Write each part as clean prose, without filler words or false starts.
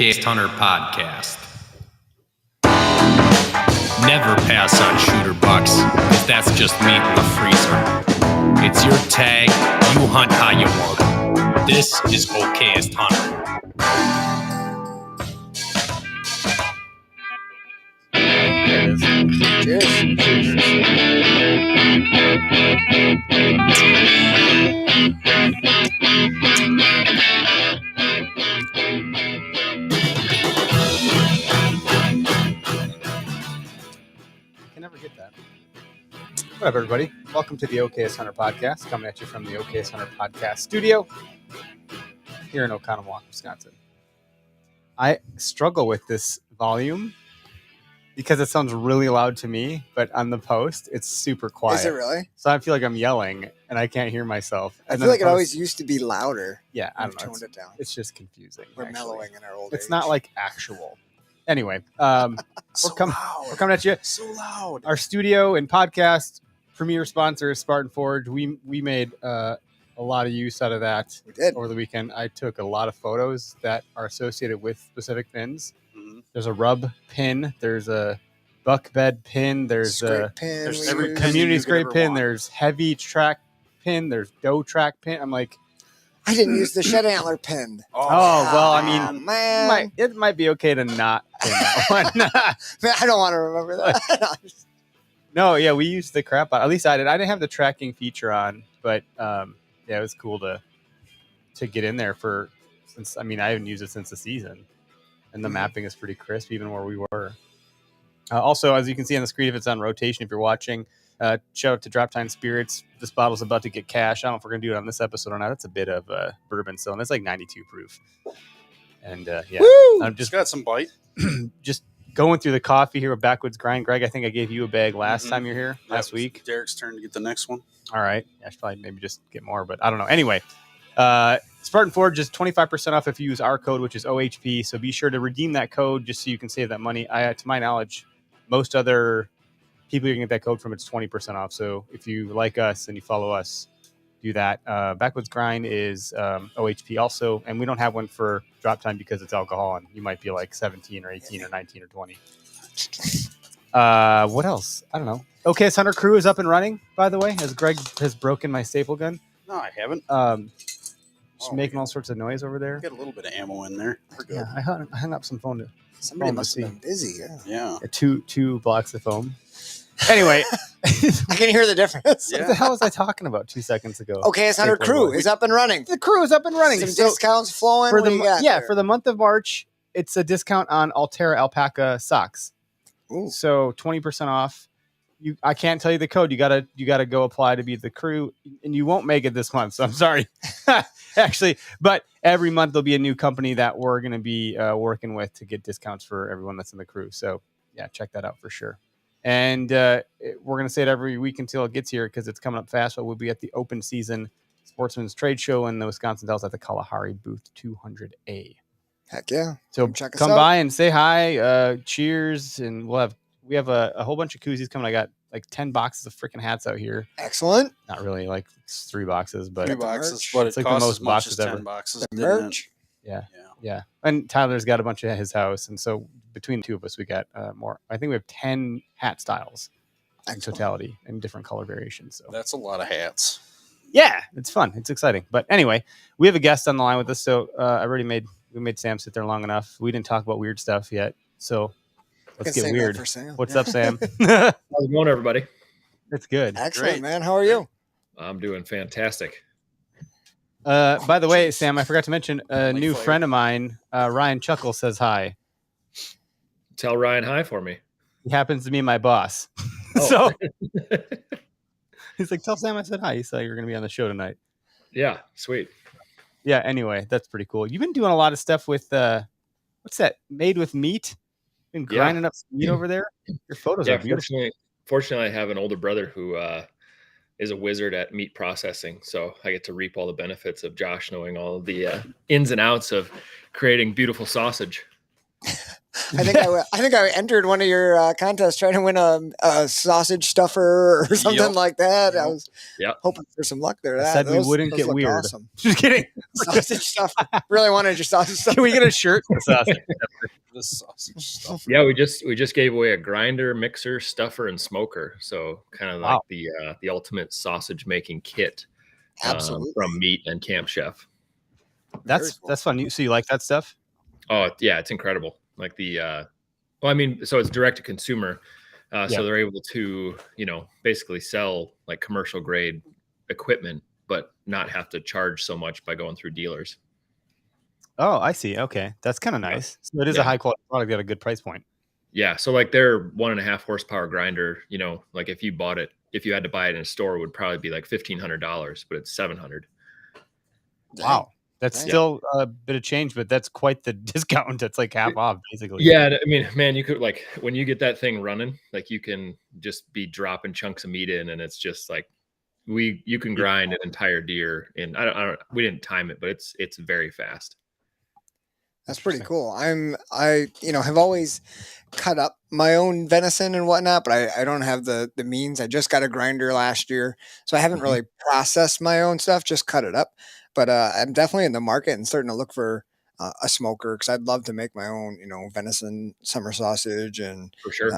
Okayest Hunter podcast. Never pass on shooter bucks, because that's just meat in the freezer. It's your tag, you hunt how you want. This is Okayest Hunter. There it is. I can never get that. What up, everybody? Welcome to the Okayest Hunter podcast, coming at you from the Okayest Hunter podcast studio here in Oconomowoc, Wisconsin. I struggle with this volume because it sounds really loud to me, but on the post, it's super quiet. Is it really? So I feel like I'm yelling and I can't hear myself. I feel like it always used to be louder. Yeah, I don't know. Toned it down. It's just confusing. We're actually. mellowing in our old It's age. not like actual. Anyway, we're coming at you. So loud. Our studio and podcast premier sponsor is Spartan Forge. We made a lot of use out of that We did. over the weekend. I took a lot of photos that are associated with specific pins. Mhm. There's a rub pin. There's a buck bed pin. There's Scrape a pin. there's we every used. community you could scrape ever pin. want. There's heavy track pin. There's doe track pin. I'm like, I didn't use the shed antler pin. oh, well, I Oh, mean, man. it might be okay to not pin that one. Man, I don't want to remember that. No, yeah, we used the crap out. At least I did. I didn't have the tracking feature on, but yeah, it was cool to get in there since I haven't used it since the season, and the mapping is pretty crisp even where we were. Also, as you can see on the screen, if it's on rotation, if you're watching, shout out to Drop Time Spirits. This bottle's about to get cash. I don't know if we're gonna do it on this episode or not. It's a bit of bourbon still, and it's like 92 proof. And yeah, Woo! I'm It's just got some bite. just going through the coffee here with Backwoods Grind. Greg, I think I gave you a bag last Mhm. time you were here, last week. Derek's turn to get the next one. All right. I should probably maybe just get more, but I don't know. Anyway, Spartan Forge is 25% off if you use our code, which is OHP. So be sure to redeem that code just so you can save that money. To my knowledge, most other people you can get that code from, it's 20% off. So if you like us and you follow us, do that. Backwoods Grind is OHP also, and we don't have one for Drop Time because it's alcohol, and you might be like 17 or 18 or 19 or 20. What else? I don't know. Okayest Hunter crew is up and running, by the way, as Greg has broken my staple gun. No, I haven't. Just making all sorts of noise over there. Got a little bit of ammo in there. We're good. Yeah, I hung up some phone. Somebody Phone must to have been busy. Yeah. Yeah. Two blocks of foam. Anyway, I can hear the difference. what the hell was I talking about 2 seconds ago? Okayest Hunter Stapler crew boy. is up and running. The crew is up and running. Some So discounts flowing. for What the do you got there? for the month of March, it's a discount on Altera alpaca socks. Ooh. So 20% off. I can't tell you the code. You gotta go apply to be the crew, and you won't make it this month. So I'm sorry, actually. But every month there'll be a new company that we're gonna be working with to get discounts for everyone that's in the crew. So yeah, check that out for sure. And we're gonna say it every week until it gets here because it's coming up fast. But we'll be at the Open Season Sportsman's Trade Show in the Wisconsin Dells at the Kalahari booth 200A. Heck yeah. So Come check us come out. by and say hi. Cheers, and we have a whole bunch of koozies coming. I got like 10 boxes of freaking hats out here. Excellent. Not really, like it's 3 boxes, but 3 the boxes, merch. but It's it like the costs most as much boxes as 10 ever. boxes. The didn't it? merch. yeah. And Tyler's got a bunch at his house, and so between the two of us, we got more. I think we have 10 hat styles in Excellent. totality and different color variations. So That's a lot of hats. yeah, it's fun. It's exciting. But anyway, we have a guest on the line with us. So we made Sam sit there long enough. We didn't talk about weird stuff yet. So let's Can get save that weird. for Sam. What's Yeah. up, Sam? How's it going, everybody? It's good. Excellent, Great. man. How are you? I'm doing fantastic. By the way, Sam, I forgot to mention a Like new fire. friend of mine, Ryan Chuckle, says hi. Tell Ryan hi for me. He happens to be my boss. Oh. So he's like, tell Sam I said hi. He said you're going to be on the show tonight. Yeah, sweet. Yeah, anyway, that's pretty cool. You've been doing a lot of stuff with, what's that, Made with Meat? Been Yeah. grinding up some meat over there? Your photos Yeah, are beautiful. fortunately, I have an older brother who is a wizard at meat processing, so I get to reap all the benefits of Josh knowing all of the ins and outs of creating beautiful sausage. I think I entered one of your contests trying to win a sausage stuffer or something like that. I was hoping for some luck there. I said we wouldn't get looked weird. Awesome. Just kidding. Sausage stuffer. Really wanted your sausage stuffer. Can we get a shirt? Sausage. The sausage stuff. Yeah, we just gave away a grinder, mixer, stuffer, and smoker. So kind of like the ultimate sausage making kit. Absolutely. From Meat and Camp Chef. That's fun. So you like that stuff? Oh yeah, it's incredible. Like so it's direct to consumer. So they're able to, basically sell like commercial grade equipment, but not have to charge so much by going through dealers. Oh, I see. Okay. That's kind of nice. So it is a high quality product at a good price point. Yeah. So like their 1.5 horsepower grinder, like if you had to buy it in a store, it would probably be like $1,500, but it's $700. Wow. That's still a bit of change, but that's quite the discount. It's like half off basically. Yeah. I mean, man, you could like, when you get that thing running, like you can just be dropping chunks of meat in, and it's just like, you can grind an entire deer in, we didn't time it, but it's very fast. That's pretty cool. I have always cut up my own venison and whatnot, but I don't have the means. I just got a grinder last year, so I haven't really processed my own stuff, just cut it up. But I'm definitely in the market and starting to look for a smoker, because I'd love to make my own, venison summer sausage and for sure.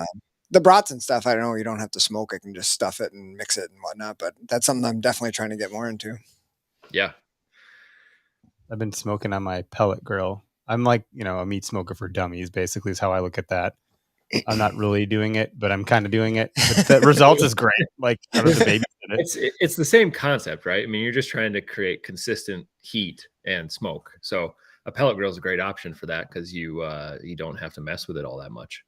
The brats and stuff. I don't know. You don't have to smoke. I can just stuff it and mix it and whatnot. But that's something I'm definitely trying to get more into. Yeah. I've been smoking on my pellet grill. I'm like, a meat smoker for dummies, basically, is how I look at that. I'm not really doing it, but I'm kind of doing it. But the result is great. Like, I don't have to babysit it. It's the same concept, right? I mean, you're just trying to create consistent heat and smoke. So a pellet grill is a great option for that, because you don't have to mess with it all that much.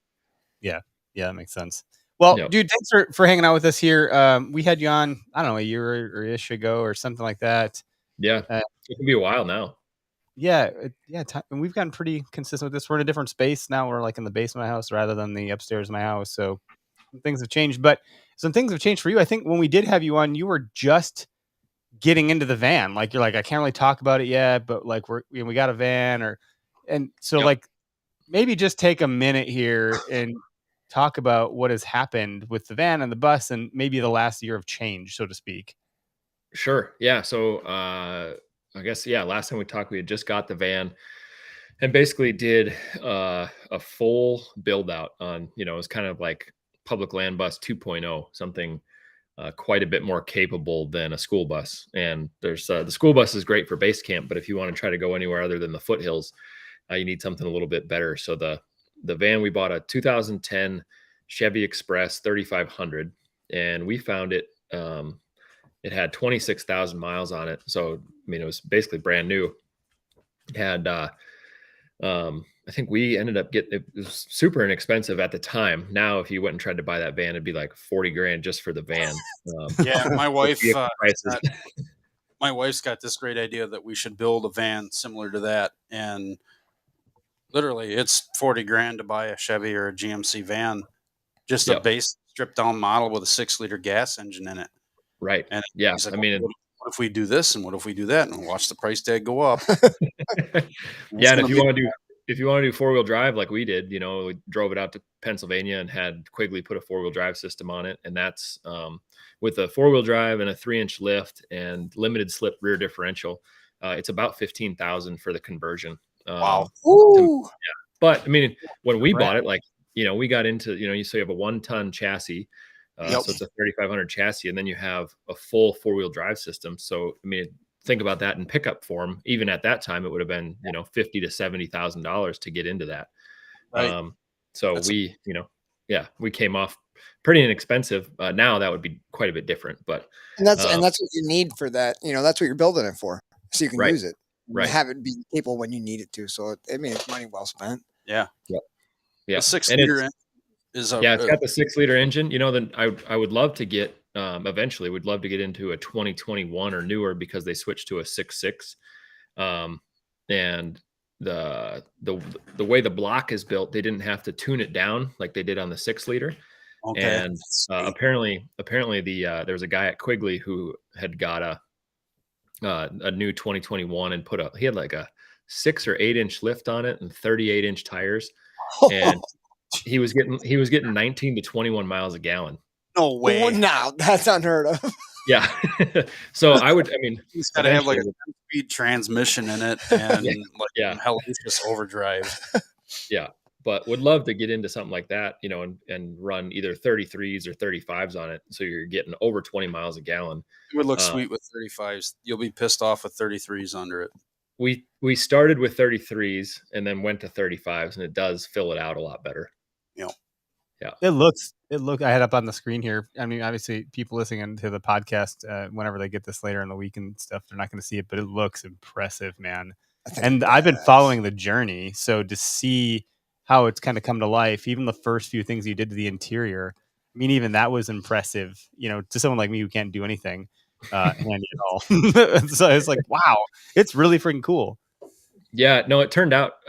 Yeah, that makes sense. Well, dude, thanks for hanging out with us here. We had you on, I don't know, a year or ish ago or something like that. Yeah, it can be a while now. Yeah. And we've gotten pretty consistent with this. We're in a different space now. We're like in the basement of my house rather than the upstairs of my house. So some things have changed, but some things have changed for you. I think when we did have you on, you were just getting into the van. Like, you're like, I can't really talk about it yet, but like we got a van like maybe just take a minute here and talk about what has happened with the van and the bus and maybe the last year of change, so to speak. Sure. Yeah. So, I guess, last time we talked, we had just got the van and basically did a full build out on, it was kind of like public land bus 2.0, something quite a bit more capable than a school bus. And there's the school bus is great for base camp, but if you want to try to go anywhere other than the foothills, you need something a little bit better. So the van, we bought a 2010 Chevy Express 3500, and we found it. It had 26,000 miles on it. So, I mean, it was basically brand new. It had, I think we ended up it was super inexpensive at the time. Now, if you went and tried to buy that van, it'd be like 40 grand just for the van. Yeah. My wife's got this great idea that we should build a van similar to that. And literally it's 40 grand to buy a Chevy or a GMC van, just a base stripped down model with a 6-liter gas engine in it. Right. And yeah, like, I mean, what if we do this and what if we do that, and watch the price tag go up? Yeah. And if you want to do 4-wheel drive, like we did, we drove it out to Pennsylvania and had Quigley put a 4-wheel drive system on it. And that's, with a 4-wheel drive and a 3-inch lift and limited slip rear differential, it's about $15,000 for the conversion. Wow. But I mean, when we bought it, like, we got into, you have a 1-ton chassis. So it's a 3,500 chassis, and then you have a full 4-wheel drive system. So, I mean, think about that in pickup form. Even at that time, it would have been, $50,000 to $70,000 to get into that. Right. So we came off pretty inexpensive. Now that would be quite a bit different, but that's what you need for that. That's what you're building it for, so you can use it, have it be capable when you need it to. So it's money well spent. Yeah. Yeah. The 6-liter it's got the 6-liter engine. Then I would love to get eventually would love to get into a 2021 or newer, because they switched to a 6.6, and the way the block is built, they didn't have to tune it down like they did on the 6-liter. Okay. And apparently there was a guy at Quigley who had got a new 2021 and he had like a 6 or 8 inch lift on it and 38-inch tires. and he was getting 19 to 21 miles a gallon. No way. Oh, no, that's unheard of. Yeah. So I mean, He's got to have like a eventually- 10-speed transmission in it and Yeah. hellacious overdrive. Yeah, but would love to get into something like that, and run either 33s or 35s on it, so you're getting over 20 miles a gallon. It would look sweet with 35s. You'll be pissed off with 33s under it. We started with 33s and then went to 35s, and it does fill it out a lot better. It looks. I had up on the screen here. I mean, obviously, people listening to the podcast, whenever they get this later in the week and stuff, they're not going to see it, but it looks impressive, man. And I've been following the journey, so to see how it's kind of come to life, even the first few things you did to the interior, I mean, even that was impressive. To someone like me who can't do anything handy at all. So it's like, wow, it's really freaking cool. Yeah, no, it turned out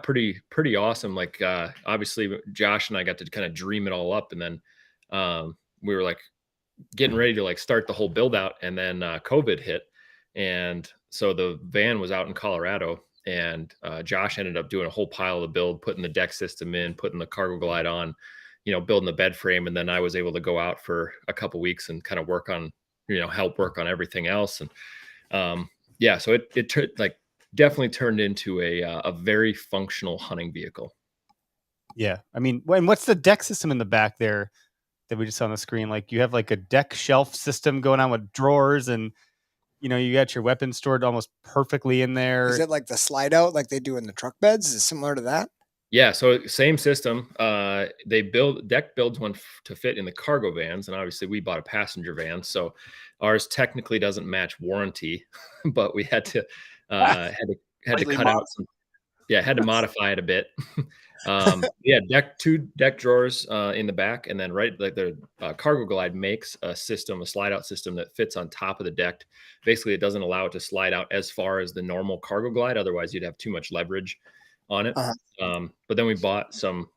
pretty awesome. Like, obviously Josh and I got to kind of dream it all up, and then we were like getting ready to like start the whole build out, and then COVID hit. And so the van was out in Colorado, and Josh ended up doing a whole pile of the build, putting the deck system in, putting the cargo glide on, building the bed frame. And then I was able to go out for a couple weeks and kind of work on, help work on everything else. And so it like definitely turned into a very functional hunting vehicle. Yeah. I mean, and what's the deck system in the back there that we just saw on the screen? Like, you have like a deck shelf system going on with drawers, and you got your weapons stored almost perfectly in there. Is it like the slide out like they do in the truck beds? Is it similar to that? Yeah, so same system. Deck builds one to fit in the cargo vans, and obviously we bought a passenger van, so ours technically doesn't match warranty, but we had to cut out some. Yeah, had to modify it a bit. Two deck drawers in the back, and then like the cargo glide makes a slide out system that fits on top of the deck. Basically, it doesn't allow it to slide out as far as the normal cargo glide. Otherwise, you'd have too much leverage on it. But then we bought some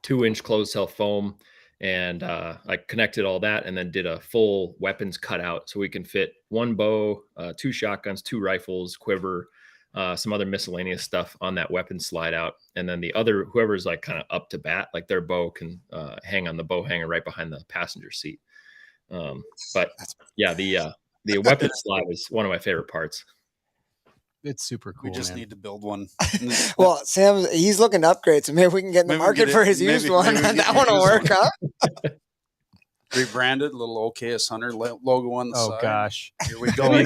2-inch closed cell foam, and I connected all that, and then did a full weapons cutout, so we can fit 1 bow, 2 shotguns, 2 rifles, quiver, some other miscellaneous stuff on that weapon slide out. And then the other, whoever's like kind of up to bat, like their bow can hang on the bow hanger right behind the passenger seat. But yeah, the weapon slide is one of my favorite parts. It's super cool. We just need to build one. Well, Sam, he's looking to upgrade, so maybe we can get in the market for his used one, and that one will work, huh? Rebranded, little OKS Hunter logo on the side. Oh gosh, Here we go. I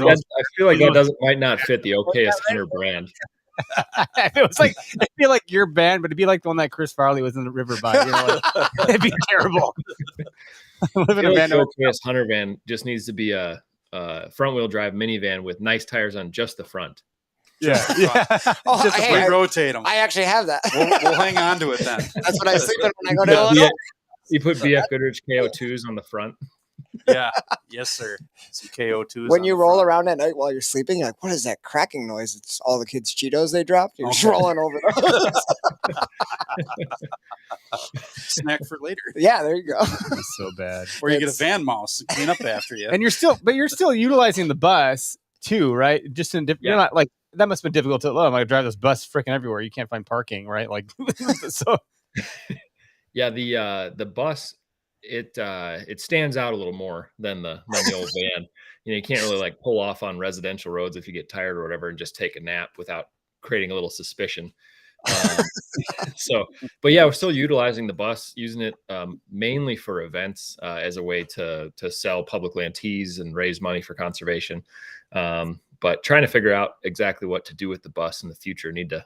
feel like that might not fit the OKS Hunter brand. It was like, it'd be like your band, but it'd be like the one that Chris Farley was in the river by. It'd be terrible. Living in a van, OKS Hunter van just needs to be a front wheel drive minivan with nice tires on just the front. Yeah. Oh, we rotate them. I actually have that. We'll hang on to it then. That's what I sleep in when I go to Illinois. You put BF Goodrich KO2s on the front. Yeah. Yes, sir. Some KO2s. When you roll around at night while you're sleeping, you're like, what is that cracking noise? It's all the kids' Cheetos they dropped. You're just rolling over those. Snack for later. Yeah, there you go. It's so bad. Or you get a van mouse to clean up after you. And you're still utilizing the bus too, right? Just in you're not like, that must have been difficult to. Oh, I'm gonna drive this bus freaking everywhere. You can't find parking, right? Like, so. Yeah, the bus, it stands out a little more than the old van. You can't really like pull off on residential roads if you get tired or whatever and just take a nap without creating a little suspicion. But yeah, we're still utilizing the bus, using it mainly for events as a way to sell public land teas and raise money for conservation. But trying to figure out exactly what to do with the bus in the future. Need to,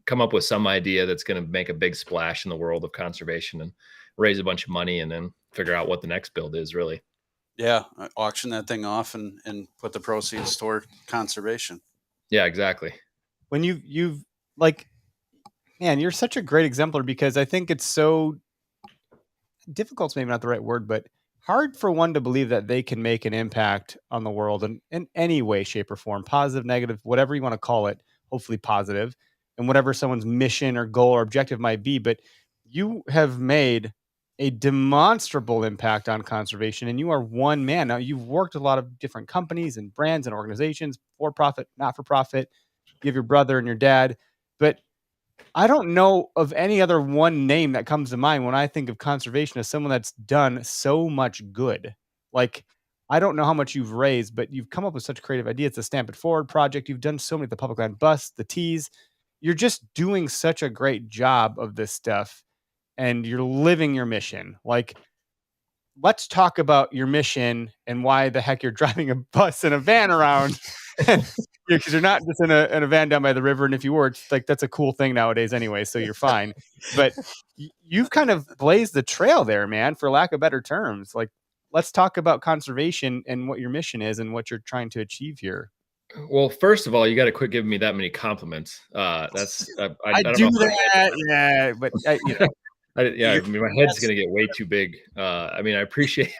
come up with some idea that's going to make a big splash in the world of conservation and raise a bunch of money, and then figure out what the next build is really. Yeah. Auction that thing off and put the proceeds toward conservation. Yeah, exactly. When you've like, man, you're such a great exemplar, because I think it's so difficult, maybe not the right word, but hard for one to believe that they can make an impact on the world in any way, shape, or form, positive, negative, whatever you want to call it, hopefully positive, and whatever someone's mission or goal or objective might be. But you have made a demonstrable impact on conservation, and you are one man. Now, you've worked with a lot of different companies and brands and organizations, for profit, not for profit. You have your brother and your dad, but I don't know of any other one name that comes to mind when I think of conservation as someone that's done so much good. Like, I don't know how much you've raised, but you've come up with such creative ideas. The Stamp It Forward project. You've done so many, the public land bus, the teas. You're just doing such a great job of this stuff, and you're living your mission. Like, let's talk about your mission and why the heck you're driving a bus and a van around. Because you're not just in a van down by the river. And if you were, it's like, that's a cool thing nowadays anyway, so you're fine. But you've kind of blazed the trail there, man, for lack of better terms. Like, let's talk about conservation and what your mission is and what you're trying to achieve here. Well, first of all, you got to quit giving me that many compliments. That's I don't do know. that, yeah, but you know, I mean, my head's gonna get way too big. I mean, I appreciate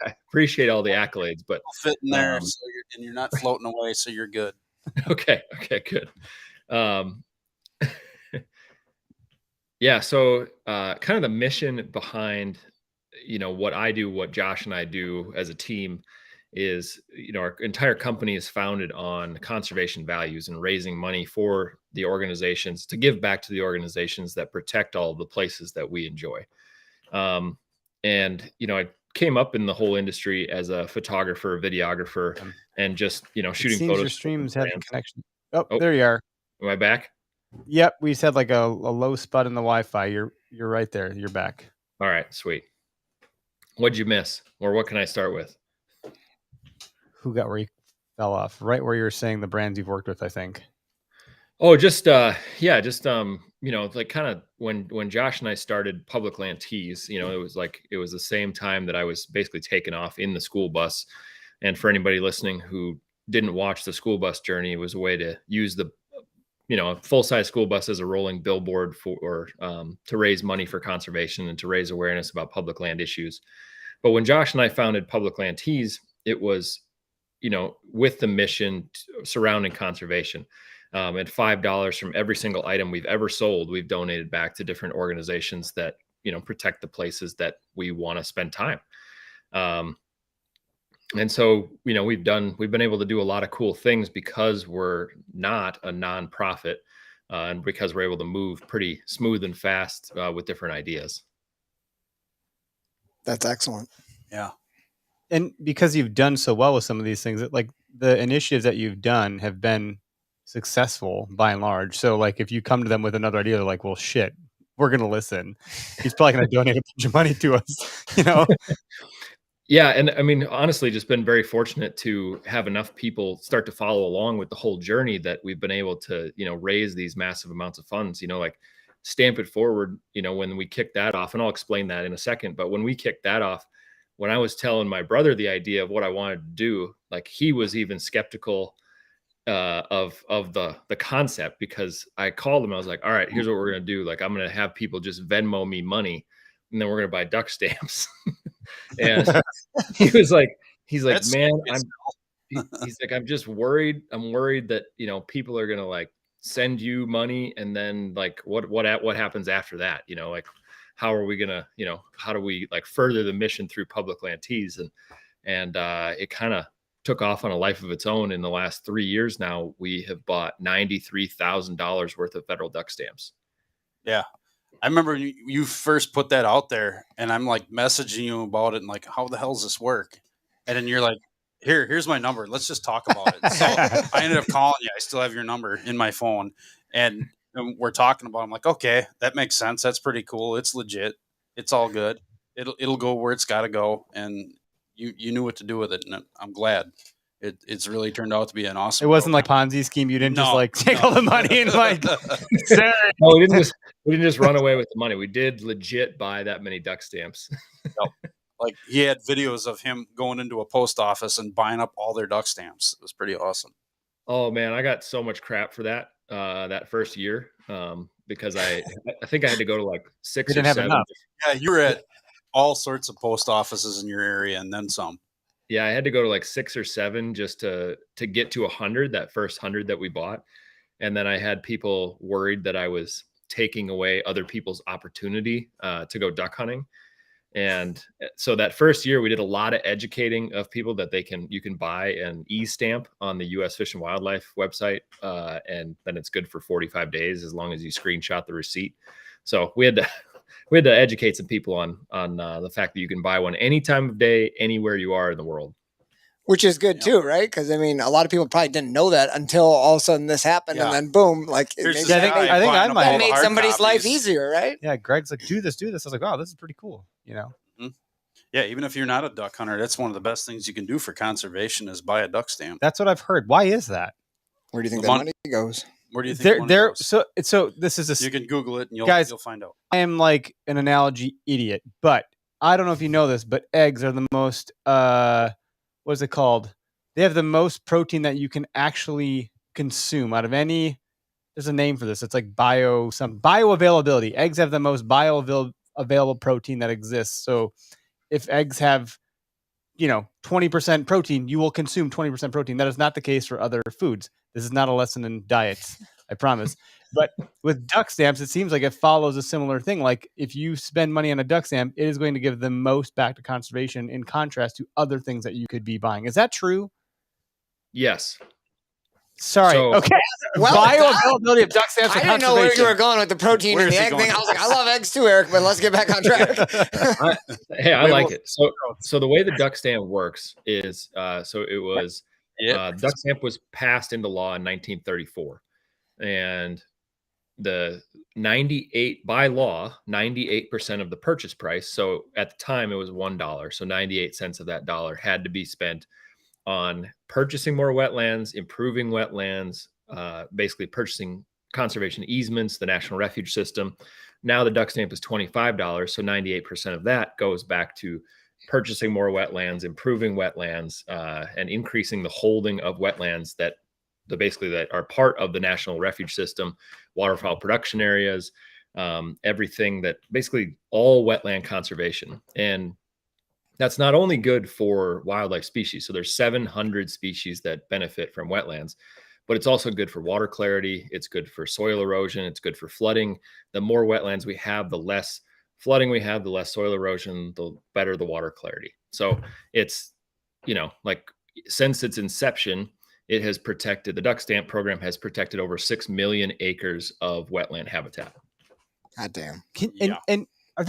all the accolades, but Fit in there, so you're not floating away, so you're good. okay, good. Yeah, so kind of the mission behind, what I do, what Josh and I do as a team is, our entire company is founded on conservation values and raising money for the organizations to give back to the organizations that protect all of the places that we enjoy. And, I came up in the whole industry as a photographer, videographer, and just, shooting photos. Your streams have a connection. Oh, Oh. there you are. Am I back? Yep, we just had like a low spot in the Wi-Fi. You're right there. You're back. All right, sweet. What'd you miss, or what can I start with? Who got where you fell off? Right where you were saying the brands you've worked with, I think. Oh, just like kind of when Josh and I started Public Land Tees, it was the same time that I was basically taken off in the school bus. And for anybody listening who didn't watch the school bus journey, it was a way to use the a full-size school bus as a rolling billboard to raise money for conservation and to raise awareness about public land issues. But when Josh and I founded Public Land Tees, it was, with the mission surrounding conservation. And $5 from every single item we've ever sold, we've donated back to different organizations that, protect the places that we want to spend time. And so, we've been able to do a lot of cool things because we're not a nonprofit, and because we're able to move pretty smooth and fast with different ideas. That's excellent. Yeah. And because you've done so well with some of these things, like the initiatives that you've done have been successful by and large. So like if you come to them with another idea, they're like, well, shit, we're going to listen. He's probably going to donate a bunch of money to us, Yeah. And I mean, honestly, just been very fortunate to have enough people start to follow along with the whole journey that we've been able to, raise these massive amounts of funds, like Stamp It Forward, when we kicked that off, and I'll explain that in a second, but when we kicked that off, when I was telling my brother the idea of what I wanted to do, like he was even skeptical of the concept, because I called him. I was like, all right, here's what we're going to do. Like, I'm going to have people just Venmo me money, and then we're going to buy duck stamps. And he's like, man, he's like, I'm just worried. I'm worried that, people are going to like send you money. And then like, what happens after that? Like, how are we going to, how do we like further the mission through Public Land Tees? And it kind of took off on a life of its own. In the last 3 years now, we have bought $93,000 worth of federal duck stamps. Yeah. I remember you first put that out there, and I'm like messaging you about it and like, how the hell does this work? And then you're like, here's my number. Let's just talk about it. So I ended up calling you. I still have your number in my phone, and we're talking about it. I'm like, okay, that makes sense. That's pretty cool. It's legit. It's all good. It'll go where it's got to go. And you knew what to do with it. And I'm glad. It's really turned out to be an awesome. It wasn't like Ponzi scheme. You didn't just like take all the money and like. No, we didn't just run away with the money. We did legit buy that many duck stamps. Yep. Like he had videos of him going into a post office and buying up all their duck stamps. It was pretty awesome. Oh man, I got so much crap for that first year, because I think I had to go to like 6 or 7. Yeah, you were at all sorts of post offices in your area and then some. Yeah, I had to go to like 6 or 7 just to get to 100, that first 100 that we bought. And then I had people worried that I was taking away other people's opportunity to go duck hunting. And so that first year we did a lot of educating of people that you can buy an e-stamp on the U.S. Fish and Wildlife website. And then it's good for 45 days as long as you screenshot the receipt. So we had to educate some people on the fact that you can buy one any time of day, anywhere you are in the world. Which is good too, right? Because I mean, a lot of people probably didn't know that until all of a sudden this happened, and then boom, like it Here's made, this guy I think I buying up might- all that the made hard somebody's life copies. easier, right? Yeah, Greg's like, do this. I was like, wow, this is pretty cool. You know, Yeah, even if you're not a duck hunter, that's one of the best things you can do for conservation is buy a duck stamp. that's what I've heard. Why is that? Where do you think The that mon- money goes? Where do you think the money There. goes? So this is a You can Google it and you'll Guys- find out. I am like an analogy idiot, but I don't know if you know this, but eggs are the most what is it called? They have the most protein that you can actually consume out of any. There's a name for this. It's like bioavailability. Eggs have the most bioavailable protein that exists. So if eggs have 20% protein, you will consume 20% protein. That is not the case for other foods. This is not a lesson in diets, I promise. But with duck stamps, it seems like it follows a similar thing. Like if you spend money on a duck stamp, it is going to give the most back to conservation in contrast to other things that you could be buying. Is that true? Yes. Sorry. So- Okay. Well, Bioavailability of duck stamps I for didn't know where you conservation. were going with the protein Where and is the he egg going? thing. I was like, I love eggs too, Eric, but let's get back on track. Hey, I Wait, like well- it. So the way the duck stamp works is so it was duck stamp was passed into law in 1934, and the 98% of the purchase price. So at the time it was $1. So 98 cents of that dollar had to be spent on purchasing more wetlands, improving wetlands, basically purchasing conservation easements, the National Refuge System. Now the duck stamp is $25. So 98% of that goes back to purchasing more wetlands, improving wetlands, and increasing the holding of wetlands that are part of the National Refuge System, waterfowl production areas, everything that basically all wetland conservation. And that's not only good for wildlife species. So there's 700 species that benefit from wetlands, but it's also good for water clarity. It's good for soil erosion. It's good for flooding. The more wetlands we have, the less flooding we have, the less soil erosion, the better the water clarity. So it's, like since its inception, it has protected, the duck stamp program has protected over 6 million acres of wetland habitat. God damn. And are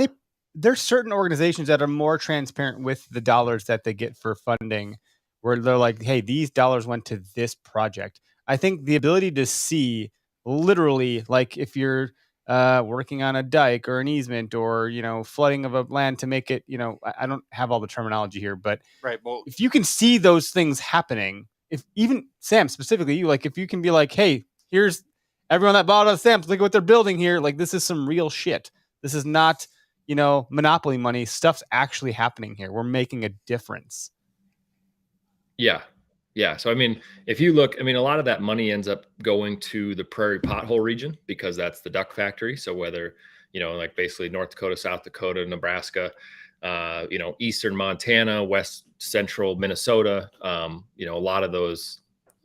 there's certain organizations that are more transparent with the dollars that they get for funding, where they're like, hey, these dollars went to this project. I think the ability to see literally, like if you're working on a dike or an easement or, flooding of a land to make it, I don't have all the terminology here, but Right. Well, if you can see those things happening, if even Sam, specifically you, like if you can be like, hey, here's everyone that bought a stamp, look at what they're building here. Like this is some real shit. This is not, monopoly money. Stuff's actually happening here. We're making a difference. Yeah. Yeah. So, I mean, if you look, a lot of that money ends up going to the prairie pothole region because that's the duck factory. So whether, like basically North Dakota, South Dakota, Nebraska, Eastern Montana, West Central Minnesota, a lot of those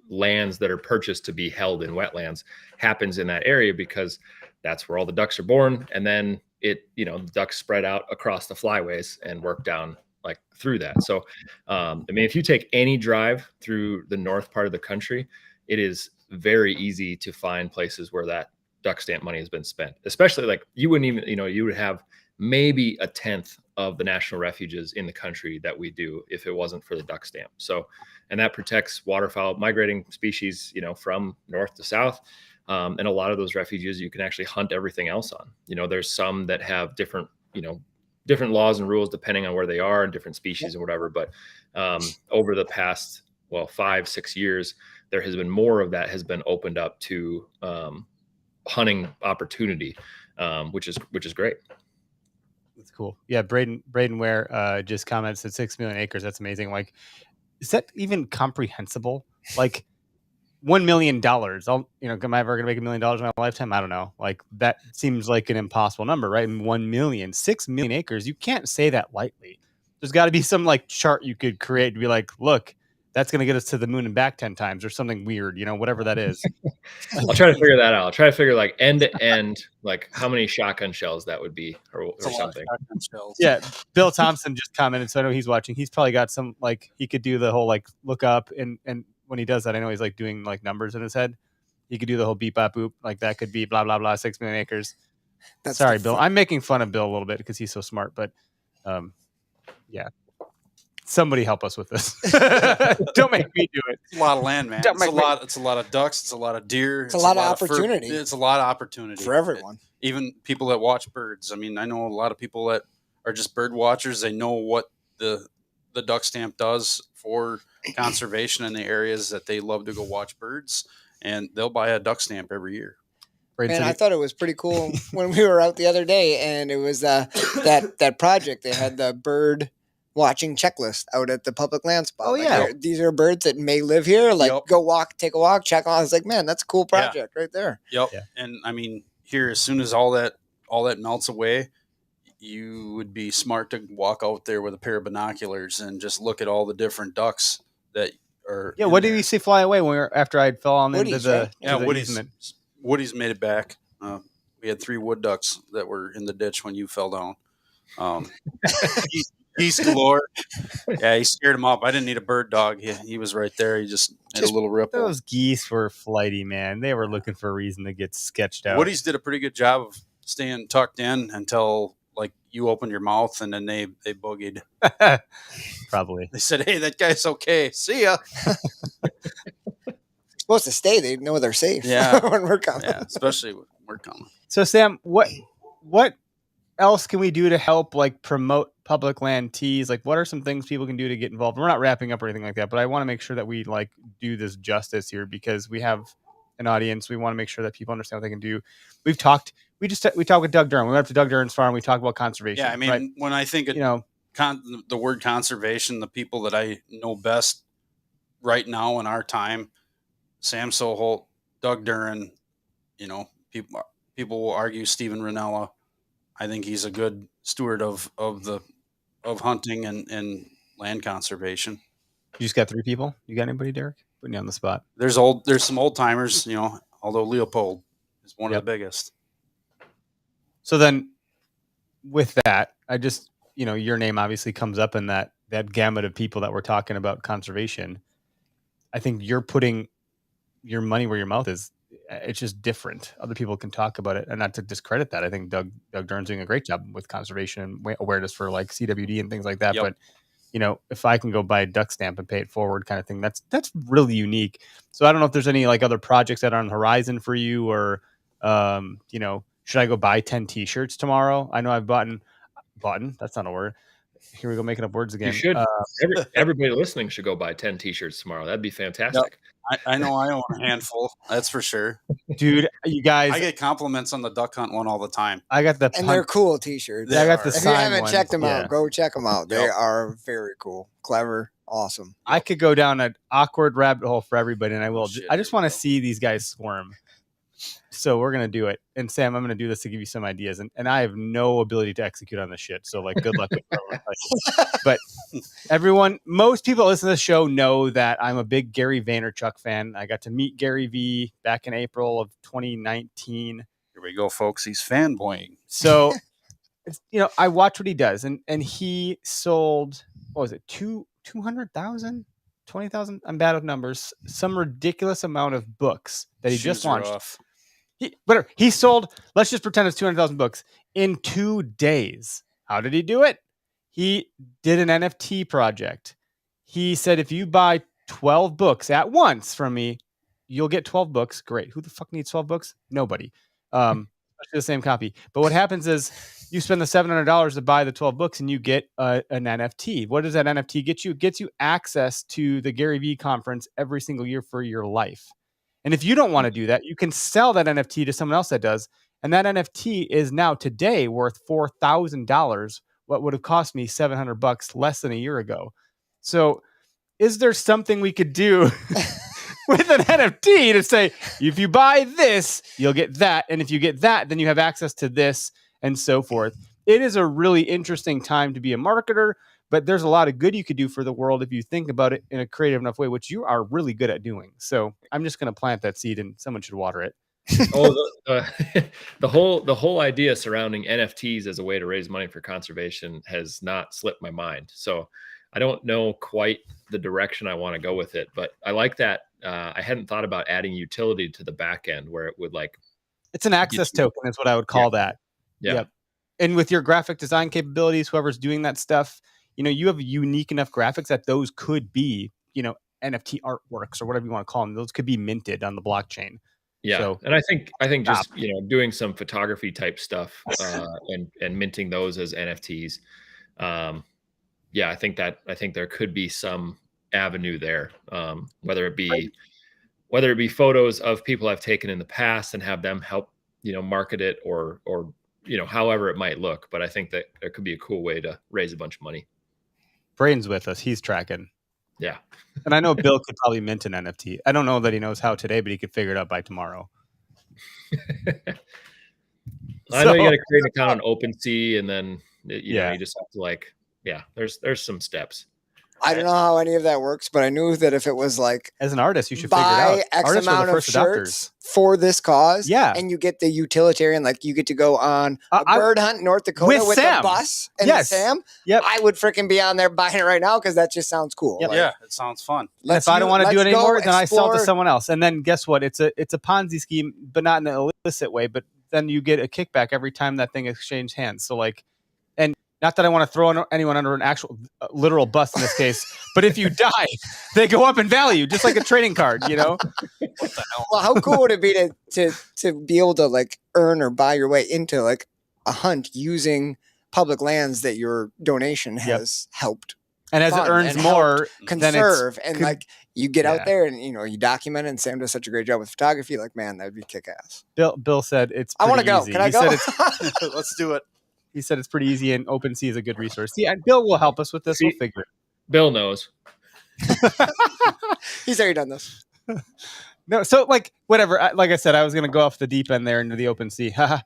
lands that are purchased to be held in wetlands happens in that area because that's where all the ducks are born. And then the ducks spread out across the flyways and work down like through that. So, if you take any drive through the north part of the country, it is very easy to find places where that duck stamp money has been spent, especially like you wouldn't even, you would have maybe a tenth of the national refuges in the country that we do if it wasn't for the duck stamp. So, and that protects waterfowl migrating species, from north to south. And a lot of those refuges you can actually hunt everything else on. There's some that have different laws and rules depending on where they are and different species and whatever. But over the past 5-6 years, there has been more of that has been opened up to hunting opportunity, which is great. That's cool. Yeah, Braden Ware just comments at 6 million acres. That's amazing. Like, is that even comprehensible? Like, $1 million. Am I ever gonna make $1 million in my lifetime? I don't know. Like that seems like an impossible number, right? And 1 million, 6 million acres. You can't say that lightly. There's got to be some like chart you could create to be like, look, that's going to get us to the moon and back 10 times or something weird, whatever that is. I'll try to figure that out. I'll try to figure like end to end, like how many shotgun shells that would be or something. Yeah. Bill Thompson just commented, so I know he's watching. He's probably got some, like, he could do the whole, like, look up. And when he does that, I know he's like doing like numbers in his head. He could do the whole beep, bop, boop. Like that could be blah, blah, blah, 6 million acres. Sorry, Bill. I'm making fun of Bill a little bit because he's so smart, but yeah. Somebody help us with this. Don't make me do it. It's a lot of land, man. It's a lot of ducks. It's a lot of deer. It's a lot of opportunity. It's a lot of opportunity for everyone. Even people that watch birds. I mean, I know a lot of people that are just bird watchers. They know what the duck stamp does for conservation in the areas that they love to go watch birds, and they'll buy a duck stamp every year. Man, I thought it was pretty cool when we were out the other day, and it was that project. They had the bird watching checklist out at the public land spot. Oh, yeah. Like, these are birds that may live here. Like, go take a walk, check on. I was like, man, that's a cool project right there. Yep. Yeah. And I mean, here, as soon as all that melts away, you would be smart to walk out there with a pair of binoculars and just look at all the different ducks that are. Yeah. What did you see fly away after I fell on into the? Yeah, Woody's made it back. We had 3 wood ducks that were in the ditch when you fell down. Geese galore. Yeah, he scared him up. I didn't need a bird dog. He was right there. He just made a little ripple. Those geese were flighty, man. They were looking for a reason to get sketched out. Woody's did a pretty good job of staying tucked in until like you opened your mouth, and then they boogied. Probably. They said, "Hey, that guy's okay. See ya." Supposed to stay. They know they're safe. Yeah, when we're coming. Yeah, especially when we're coming. So, Sam, what else can we do to help like promote public land teas? Like, what are some things people can do to get involved? We're not wrapping up or anything like that, but I want to make sure that we like do this justice here because we have an audience. We want to make sure that people understand what they can do. We talked with Doug Durham. We went up to Doug Durham's farm. We talked about conservation. Yeah, I mean, right? When I think of the word conservation, the people that I know best right now in our time, Sam Soholt, Doug Durham, people will argue Stephen Ranella. I think he's a good steward of hunting and land conservation. You just got 3 people? You got anybody, Derek? Putting you on the spot. There's some old timers, although Leopold is one of the biggest. So then with that, I just, your name obviously comes up in that gamut of people that we're talking about conservation. I think you're putting your money where your mouth is. It's just different. Other people can talk about it, and not to discredit that. I think Doug Durham's doing a great job with conservation and awareness for like CWD and things like that. Yep. But if I can go buy a duck stamp and pay it forward, kind of thing, that's really unique. So I don't know if there's any like other projects that are on the horizon for you, or should I go buy 10 T-shirts tomorrow? I know I've bought. That's not a word. Here we go, making up words again. You should. Everybody listening should go buy 10 T-shirts tomorrow. That'd be fantastic. Yep. I know I own a handful. That's for sure. Dude, you guys. I get compliments on the duck hunt one all the time. I got the and they're cool T-shirts. I got the If you haven't checked them out, go check them out. They are very cool, clever, awesome. I could go down an awkward rabbit hole for everybody, and I will. I just want to see these guys squirm. So we're going to do it. And Sam, I'm going to do this to give you some ideas. And I have no ability to execute on this shit. So like, good luck with But most people that listen to the show know that I'm a big Gary Vaynerchuk fan. I got to meet Gary V back in April of 2019. Here we go, folks. He's fanboying. So, I watch what he does. And he sold, what was it? 200,000? 20,000? I'm bad with numbers. Some ridiculous amount of books that he just launched. He sold, let's just pretend it's 200,000 books in 2 days. How did he do it? He did an NFT project. He said, if you buy 12 books at once from me, you'll get 12 books. Great. Who the fuck needs 12 books? Nobody. Especially the same copy. But what happens is you spend the $700 to buy the 12 books and you get an NFT. What does that NFT get you? It gets you access to the Gary Vee conference every single year for your life. And if you don't want to do that, you can sell that NFT to someone else that does. And that NFT is now today worth $4,000, what would have cost me $700 less than a year ago. So is there something we could do with an NFT to say, if you buy this, you'll get that. And if you get that, then you have access to this and so forth. It is a really interesting time to be a marketer, but there's a lot of good you could do for the world if you think about it in a creative enough way, which you are really good at doing. So I'm just going to plant that seed and someone should water it. The whole idea surrounding NFTs as a way to raise money for conservation has not slipped my mind. So I don't know quite the direction I want to go with it, but I like that. I hadn't thought about adding utility to the back end where it would it's an access token is what I would call that. Yeah. Yep. And with your graphic design capabilities, whoever's doing that stuff, you have unique enough graphics that those could be, NFT artworks or whatever you want to call them. Those could be minted on the blockchain. Yeah. So, and I think just, doing some photography type stuff and minting those as NFTs. I think there could be some avenue there. Whether it be photos of people I've taken in the past and have them help, market it or however it might look. But I think that there could be a cool way to raise a bunch of money. Brain's with us. He's tracking. Yeah. And I know Bill could probably mint an NFT. I don't know that he knows how today, but he could figure it out by tomorrow. I know you got to create an account on OpenSea, and then you just have to there's some steps. I don't know how any of that works, but I knew that if it was like as an artist, you should figure it out. Buy X Artists amount of shirts for this cause, and you get the utilitarian, like you get to go on a bird hunt in North Dakota with Sam. a bus and Sam. Yep. I would freaking be on there buying it right now because that just sounds cool. Yep. Yeah, it sounds fun. If I don't want to do it anymore, then I sell it to someone else. And then guess what? It's a Ponzi scheme, but not in an illicit way. But then you get a kickback every time that thing exchanges hands. So and not that I want to throw anyone under an actual literal bus in this case, but if you die, they go up in value, just like a trading card, What the hell? Well, how cool would it be to be able to earn or buy your way into a hunt using public lands that your donation has helped, and as it earns more, conserve you get out there and you document it. And Sam does such a great job with photography. Man, that'd be kick ass. Bill said it's. I want to go. Easy. Can I go? Let's do it. He said it's pretty easy, and OpenSea is a good resource. Yeah, Bill will help us with this. We'll figure it. Bill knows. He's already done this. No, so whatever. Like I said, I was going to go off the deep end there into the OpenSea.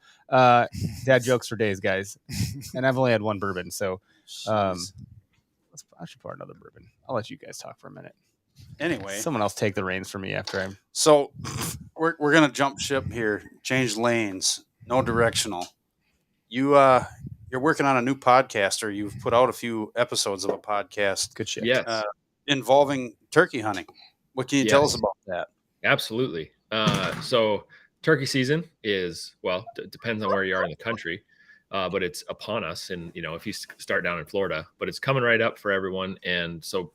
Dad jokes for days, guys. And I've only had one bourbon, so I should pour another bourbon. I'll let you guys talk for a minute. Anyway, someone else take the reins for me after I'm. So we're going to jump ship here, change lanes, no directional. You're working on a new podcast, or you've put out a few episodes of a podcast. Good shit. Yes. Involving turkey hunting. What can you tell us about that? Absolutely. So turkey season is, depends on where you are in the country, but it's upon us. And, if you start down in Florida, but it's coming right up for everyone. And so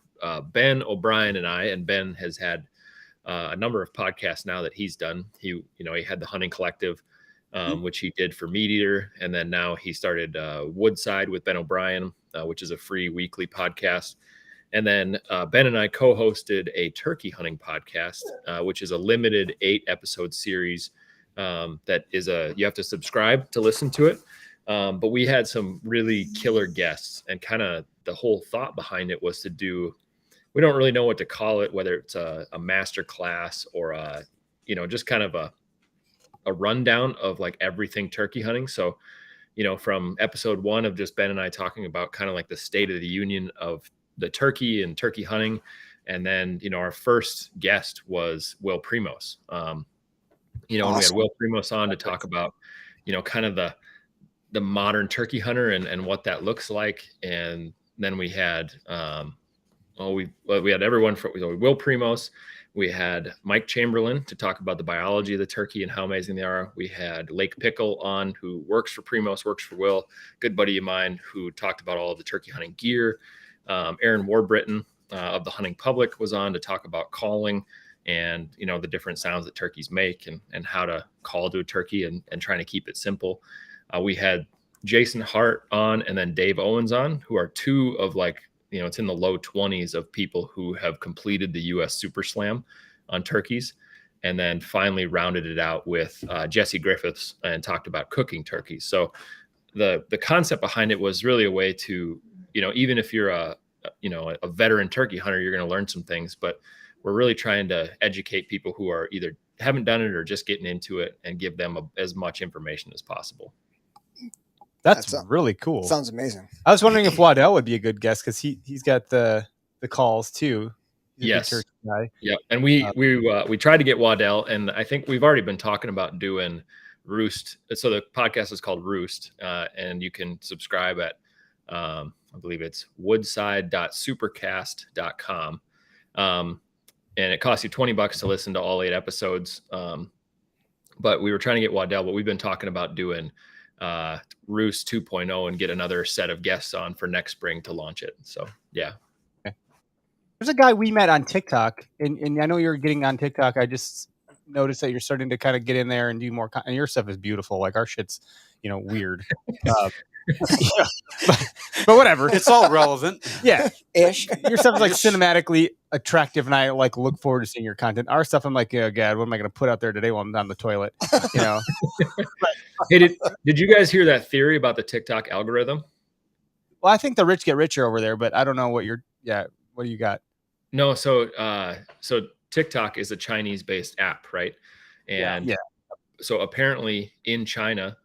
Ben O'Brien and Ben has had a number of podcasts now that he's done. He had the Hunting Collective, which he did for Meat Eater. And then now he started Woodside with Ben O'Brien, which is a free weekly podcast. And then Ben and I co-hosted a turkey hunting podcast, which is a limited 8-episode series that is you have to subscribe to listen to it. But we had some really killer guests, and kind of the whole thought behind it was we don't really know what to call it, whether it's a master class or just kind of a rundown of everything turkey hunting. So, from episode 1 of just Ben and I talking about kind of the state of the union of the turkey and turkey hunting. And then, our first guest was Will Primos. Awesome. And we had Will Primos on to talk about, kind of the modern turkey hunter and what that looks like. And then we had, we had everyone from Will Primos. We had Mike Chamberlain to talk about the biology of the turkey and how amazing they are. We had Lake Pickle on, who works for Primos, works for Will, good buddy of mine, who talked about all of the turkey hunting gear. Aaron Warbritton of the Hunting Public was on to talk about calling and, the different sounds that turkeys make and how to call to a turkey and trying to keep it simple. We had Jason Hart on and then Dave Owens on, who are two of it's in the low 20s of people who have completed the US Super Slam on turkeys. And then finally rounded it out with Jesse Griffiths and talked about cooking turkeys. So the concept behind it was really a way to, even if you're a veteran turkey hunter, you're going to learn some things, but we're really trying to educate people who are either haven't done it or just getting into it and give them as much information as possible. That's really cool. Sounds amazing. I was wondering if Waddell would be a good guest because he's got the calls too. He's a big Yes. turkey guy. Yep. And we tried to get Waddell, and I think we've already been talking about doing Roost. So the podcast is called Roost, and you can subscribe at I believe it's woodside.supercast.com. And it costs you $20 to listen to all 8 episodes. But we were trying to get Waddell, but we've been talking about doing Roost 2.0 and get another set of guests on for next spring to launch it. So yeah. There's a guy we met on TikTok, and I know you're getting on TikTok. I just noticed that you're starting to kind of get in there and do more. And your stuff is beautiful. Like our shit's, weird. Yeah. But whatever. It's all relevant. Yeah. Ish. Your stuff is like cinematically attractive, and I like look forward to seeing your content. Our stuff, I'm like, oh God, what am I going to put out there today while I'm down the toilet? Hey, did you guys hear that theory about the TikTok algorithm? Well, I think the rich get richer over there, but I don't know what what do you got? No, so TikTok is a Chinese-based app, right? And so apparently in China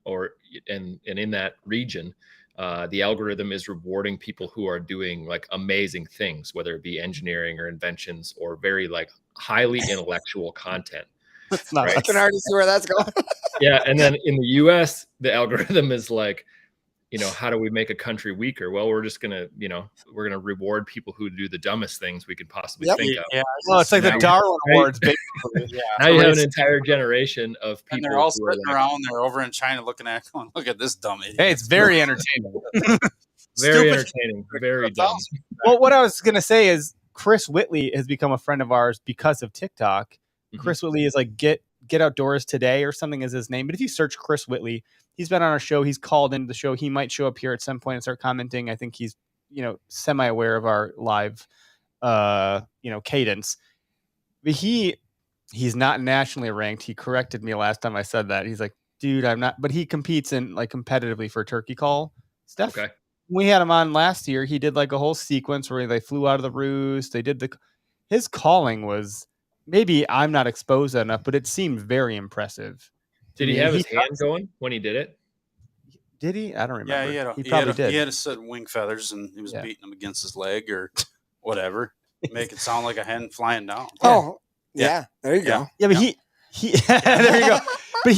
and in that region, the algorithm is rewarding people who are doing like amazing things, whether it be engineering or inventions or very like highly intellectual content. Right? I can already see where that's going. Yeah, and then in the US, the algorithm is like, how do we make a country weaker? Well, we're just gonna, we're gonna reward people who do the dumbest things we could possibly think of. Yeah, well, it's like the Darwin Awards, basically. Yeah. Now you have an entire generation of people. And they're all sitting around. They're over in China looking at, look at this dumb idiot. Hey, it's very entertaining. Very entertaining. Very dumb. Well, what I was gonna say is Chris Whitley has become a friend of ours because of TikTok. Mm-hmm. Chris Whitley is like Get Outdoors Today or something is his name. But if you search Chris Whitley, he's been on our show. He's called into the show. He might show up here at some point and start commenting. I think he's, semi-aware of our live, cadence. But he's not nationally ranked. He corrected me last time I said that. He's like, dude, I'm not. But he competes in like competitively for turkey call stuff. Okay. We had him on last year. He did like a whole sequence where they flew out of the roost. They did his calling was maybe I'm not exposed enough, but it seemed very impressive. Did he have his hand going when he did it? Did he? I don't remember. Yeah, he probably did. He had a set of wing feathers, and he was beating them against his leg or whatever. Make it sound like a hen flying down. Oh, yeah. There you go. Yeah, but he there you go. But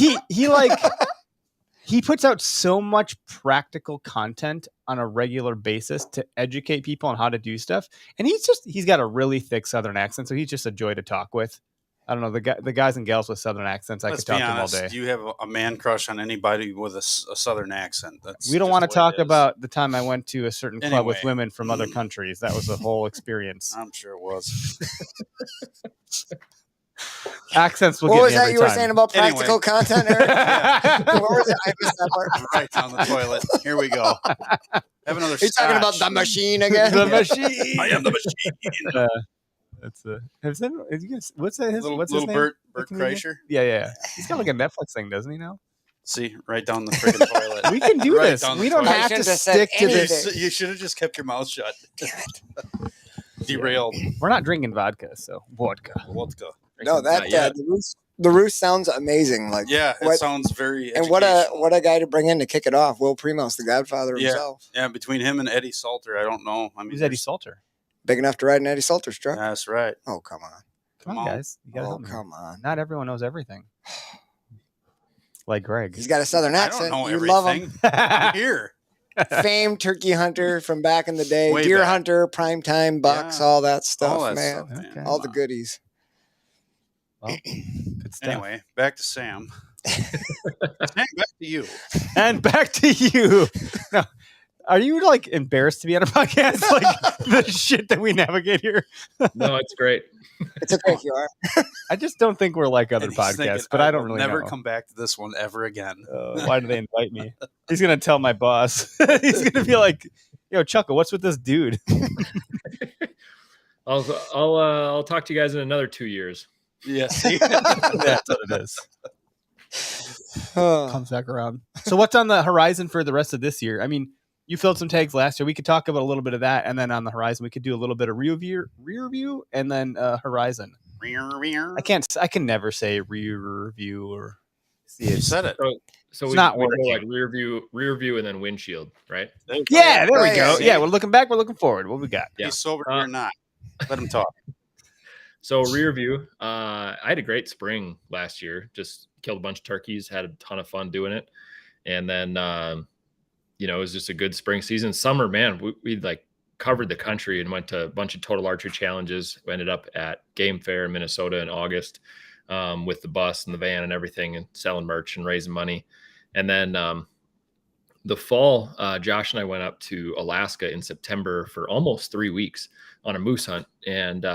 he puts out so much practical content on a regular basis to educate people on how to do stuff. And he's got a really thick Southern accent, so he's just a joy to talk with. I don't know, the guys and gals with Southern accents, I could talk to them all day. You have a man crush on anybody with a Southern accent. We don't want to talk about the time I went to a certain club with women from other countries. That was a whole experience. I'm sure it was. Accents will what get was me that every you were time. saying about practical content, Eric? What was it? I missed that part. Right down the toilet. Here we go. Have another. Are you talking about the machine again? The machine. I am the machine. What's his name? Bert Kreischer. Yeah. He's got like a Netflix thing, doesn't he now? See, right down the freaking toilet. We can do this. We don't have to stick to this. You should have just kept your mouth shut. Damn it. Derailed. We're not drinking vodka, so vodka. No, the roost sounds amazing. Like it sounds very. And what a guy to bring in to kick it off. Will Primos, the Godfather himself. Yeah, between him and Eddie Salter, I don't know. Who's Eddie Salter? Big enough to ride in Eddie Salter's truck. That's right. Oh, come on. Come on, guys. You gotta help me. Come on. Not everyone knows everything. Like Greg. He's got a Southern accent. I don't know you everything. love him. I'm here. Famed turkey hunter from back in the day. Way Deer back. hunter, primetime bucks, all that stuff, man. Okay. All the goodies. Well, good stuff. Anyway, back to Sam. Sam, back to you. And back to you. No, are you like embarrassed to be on a podcast? Like the shit that we navigate here? No, it's great. It's okay if you are. I just don't think we're like other And he's podcasts, thinking, but I don't will really never know. come back to this one ever again. Why do they invite me? He's gonna tell my boss. He's gonna be like, "Yo, Chucka, what's with this dude?" I'll talk to you guys in another 2 years. Yes. That's what it is. Comes back around. So what's on the horizon for the rest of this year? I mean, you filled some tags last year. We could talk about a little bit of that, and then on the horizon, we could do a little bit of rear view, and then horizon. I can never say rear view or see You it. said it. So It's we not go working. like rear view, and then windshield, right? Yeah, there we Right, go. yeah. Yeah, we're looking back. We're looking forward. What we got? Yeah. He's sober or not. Let him talk. So rear view, I had a great spring last year. Just killed a bunch of turkeys, had a ton of fun doing it, and then it was just a good spring season. Summer, man, we like covered the country and went to a bunch of total archery challenges. We ended up at Game Fair in Minnesota in August with the bus and the van and everything, and selling merch and raising money. And then the fall, Josh and I went up to Alaska in September for almost 3 weeks on a moose hunt, and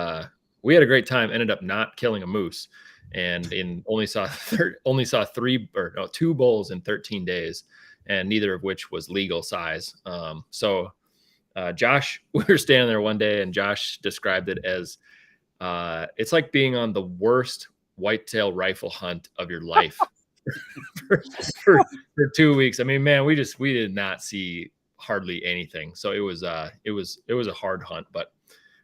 we had a great time. Ended up not killing a moose, and only saw 2 bulls in 13 days, and neither of which was legal size. So Josh, we were standing there one day, and Josh described it as it's like being on the worst whitetail rifle hunt of your life for 2 weeks. I mean, man, we did not see hardly anything. So it was a hard hunt, but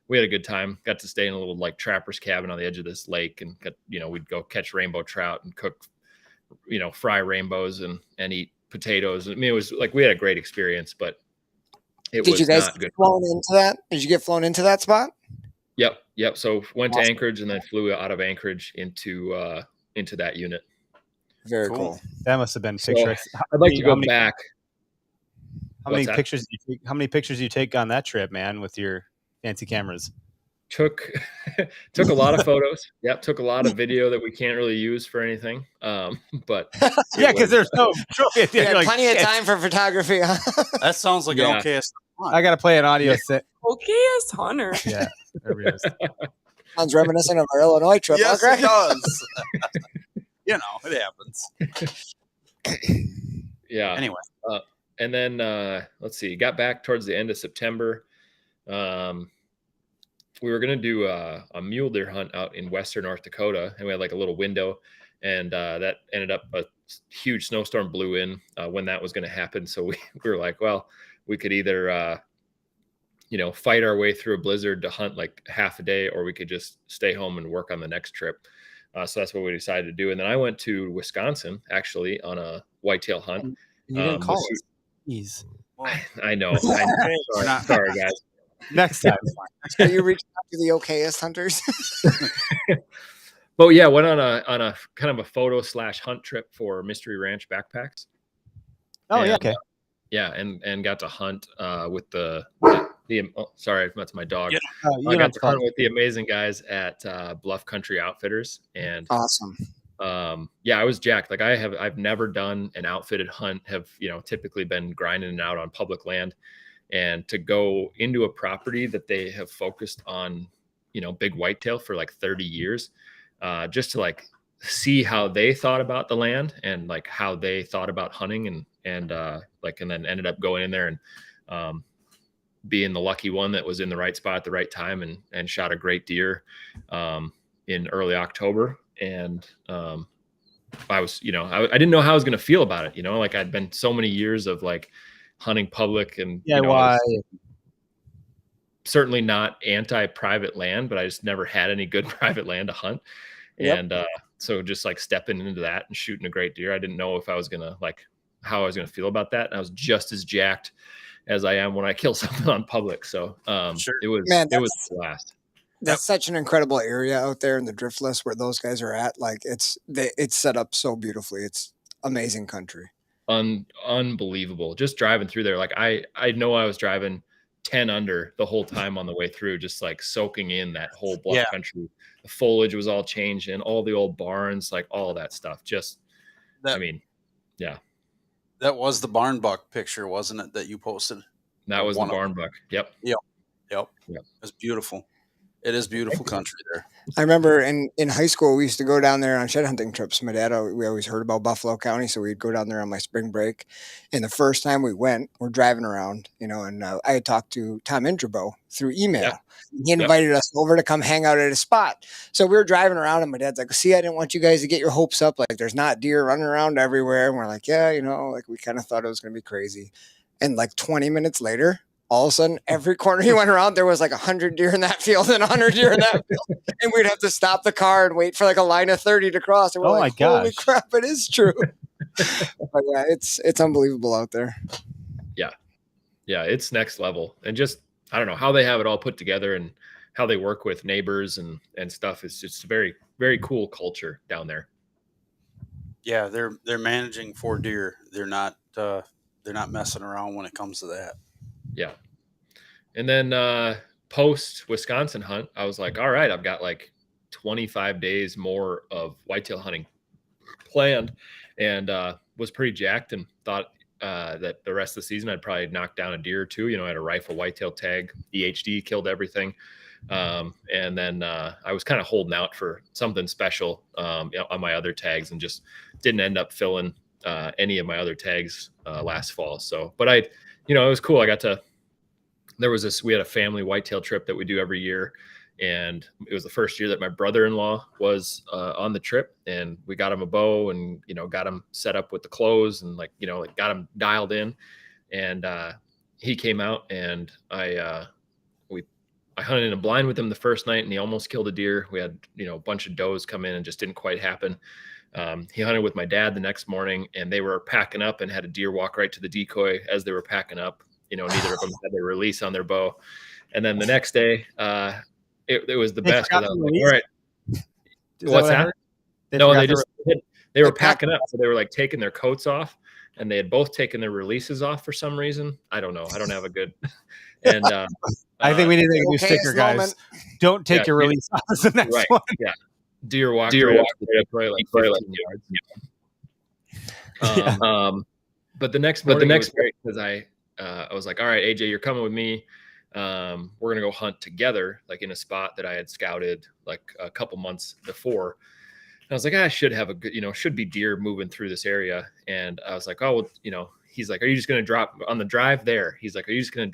we had a good time. Got to stay in a little like trapper's cabin on the edge of this lake, and we'd go catch rainbow trout and cook, fry rainbows and eat potatoes. I mean, it was like we had a great experience, but Did you guys get flown into that? Did you get flown into that spot? Yep. So went to Anchorage and then flew out of Anchorage into that unit. Very cool. That must have been pictures. So, I'd like to go back. How many pictures did you take on that trip, man, with your fancy cameras? Took a lot of photos. Yep, took a lot of video that we can't really use for anything. But yeah, because there's no trophy. Yeah, plenty of time for photography. That sounds like an okayest hunt. I gotta play an audio set. Okayest hunter. Yeah, there it is. Sounds reminiscent of our Illinois trip. Yes, Greg? it does. It happens. Yeah. Anyway, and then let's see. Got back towards the end of September. We were gonna do a mule deer hunt out in western North Dakota, and we had like a little window, and that ended up a huge snowstorm blew in when that was going to happen. So we were like, well, we could either fight our way through a blizzard to hunt like half a day, or we could just stay home and work on the next trip. So that's what we decided to do. And then I went to Wisconsin actually on a whitetail hunt. You didn't call us. Jeez. I know. Sorry, guys. Next time. So you reached out to the okayest hunters. But yeah, went on a kind of a photo / hunt trip for Mystery Ranch Backpacks. Oh, and, yeah, okay. And got to hunt with the sorry, that's my dog. Yeah. I got to hunt with the amazing guys at Bluff Country Outfitters, and awesome. I was jacked. Like I've never done an outfitted hunt. Have typically been grinding it out on public land, and to go into a property that they have focused on, big whitetail for like 30 years, just to like see how they thought about the land and like how they thought about hunting and then ended up going in there and being the lucky one that was in the right spot at the right time and shot a great deer in early October. And I was, I didn't know how I was going to feel about it. Like I'd been so many years of like hunting public and why? Certainly not anti-private land, but I just never had any good private land to hunt. Yep. And so just like stepping into that and shooting a great deer, I didn't know if I was going to how I was going to feel about that. And I was just as jacked as I am when I kill something on public. So sure. it was a blast. That's such an incredible area out there in the Driftless where those guys are at. Like it's set up so beautifully. It's amazing country. Unbelievable. Just driving through there. Like I know I was driving 10 under the whole time on the way through, just like soaking in that whole bluff country. The foliage was all changed and all the old barns, like all that stuff. That was the barn buck picture, wasn't it, that you posted? That was the barn buck. Yep. It's beautiful. It is beautiful country there. I remember in high school, we used to go down there on shed hunting trips. My dad, we always heard about Buffalo County, so we'd go down there on my spring break. And the first time we went, we're driving around, and I had talked to Tom Indrabo through email. Yep. He invited us over to come hang out at a spot. So we were driving around, and my dad's like, see, I didn't want you guys to get your hopes up. Like, there's not deer running around everywhere. And we're like, yeah, like we kind of thought it was going to be crazy. And like 20 minutes later, all of a sudden, every corner he went around, there was like 100 deer in that field and 100 deer in that field. And we'd have to stop the car and wait for like a line of 30 to cross. And we're like, holy crap, it is true. But yeah, it's unbelievable out there. Yeah, it's next level. And just, I don't know how they have it all put together and how they work with neighbors and stuff. It's just a very, very cool culture down there. Yeah, they're managing for deer. They're not messing around when it comes to that. Yeah. And then post Wisconsin hunt, I was like, all right, I've got like 25 days more of whitetail hunting planned, and was pretty jacked and thought that the rest of the season I'd probably knock down a deer or two. I had a rifle whitetail tag, EHD, killed everything. And then I was kind of holding out for something special on my other tags, and just didn't end up filling any of my other tags last fall. So, but it was cool. I got to, we had a family whitetail trip that we do every year. And it was the first year that my brother-in-law was on the trip, and we got him a bow and, got him set up with the clothes and got him dialed in. And he came out, and I hunted in a blind with him the first night, and he almost killed a deer. We had, a bunch of does come in and just didn't quite happen. He hunted with my dad the next morning, and they were packing up and had a deer walk right to the decoy as they were packing up. Neither of them had their release on their bow. And then the next day, it was the best. Like, all right, what's that? No, they were packing up. So they were like taking their coats off, and they had both taken their releases off for some reason. I don't know. I don't have a good. And I think we need to make a new sticker, guys. Moment. Don't take your release off as the next one. Yeah, deer walk right up like 15 yards. But the next morning, because I was like, all right, AJ, you're coming with me. We're gonna go hunt together, like in a spot that I had scouted like a couple months before. And I was like, I should have a good, should be deer moving through this area. And I was like, oh, well, he's like, are you just gonna drop on the drive there? He's like, are you just gonna,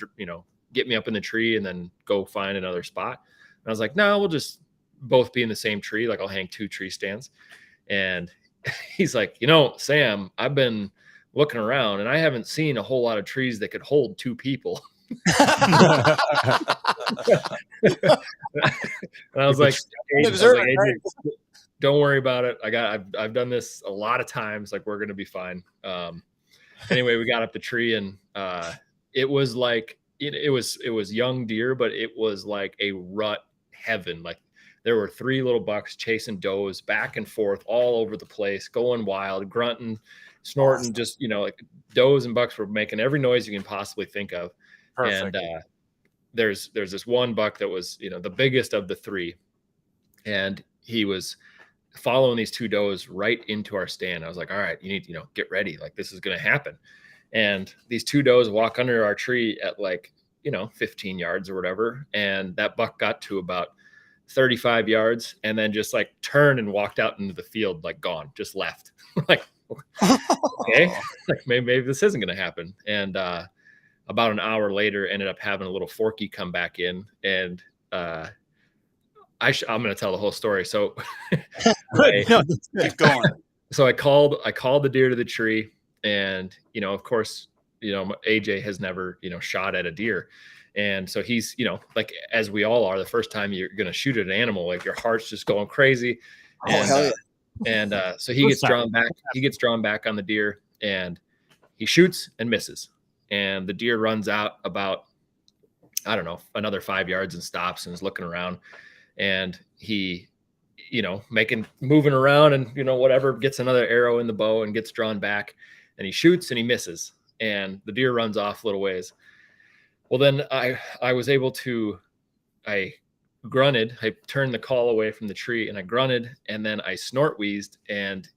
get me up in the tree and then go find another spot? And I was like, no, we'll just both be in the same tree. Like, I'll hang 2 tree stands. And he's like, Sam, I've been looking around and I haven't seen a whole lot of trees that could hold 2 people. And I was like, don't worry about it. I've done this a lot of times. Like, we're going to be fine. Anyway, we got up the tree, and it was like, it was young deer, but it was like a rut heaven. Like, there were 3 little bucks chasing does back and forth all over the place, going wild, grunting, snorting, just, like does and bucks were making every noise you can possibly think of. Perfect. And there's this one buck that was, the biggest of the 3, and he was following these 2 does right into our stand. I was like, all right, you need to, get ready. Like, this is going to happen. And these 2 does walk under our tree at like, 15 yards or whatever. And that buck got to about 35 yards and then just like turned and walked out into the field, like gone, just left. Like, okay, like maybe this isn't going to happen. And about an hour later, ended up having a little Forky come back in, and I'm going to tell the whole story. So keep going. So I called the deer to the tree, and, of course, AJ has never, shot at a deer. And so he's, like, as we all are, the first time you're going to shoot at an animal, like, your heart's just going crazy. And, hell yeah. And so he gets drawn back. He gets drawn back on the deer, and he shoots and misses. And the deer runs out about, I don't know, another 5 yards and stops and is looking around. And he, moving around and, whatever, gets another arrow in the bow and gets drawn back. And he shoots and he misses. And the deer runs off a little ways. Well, then I was able to, I grunted, I turned the call away from the tree, and I grunted, and then I snort wheezed, and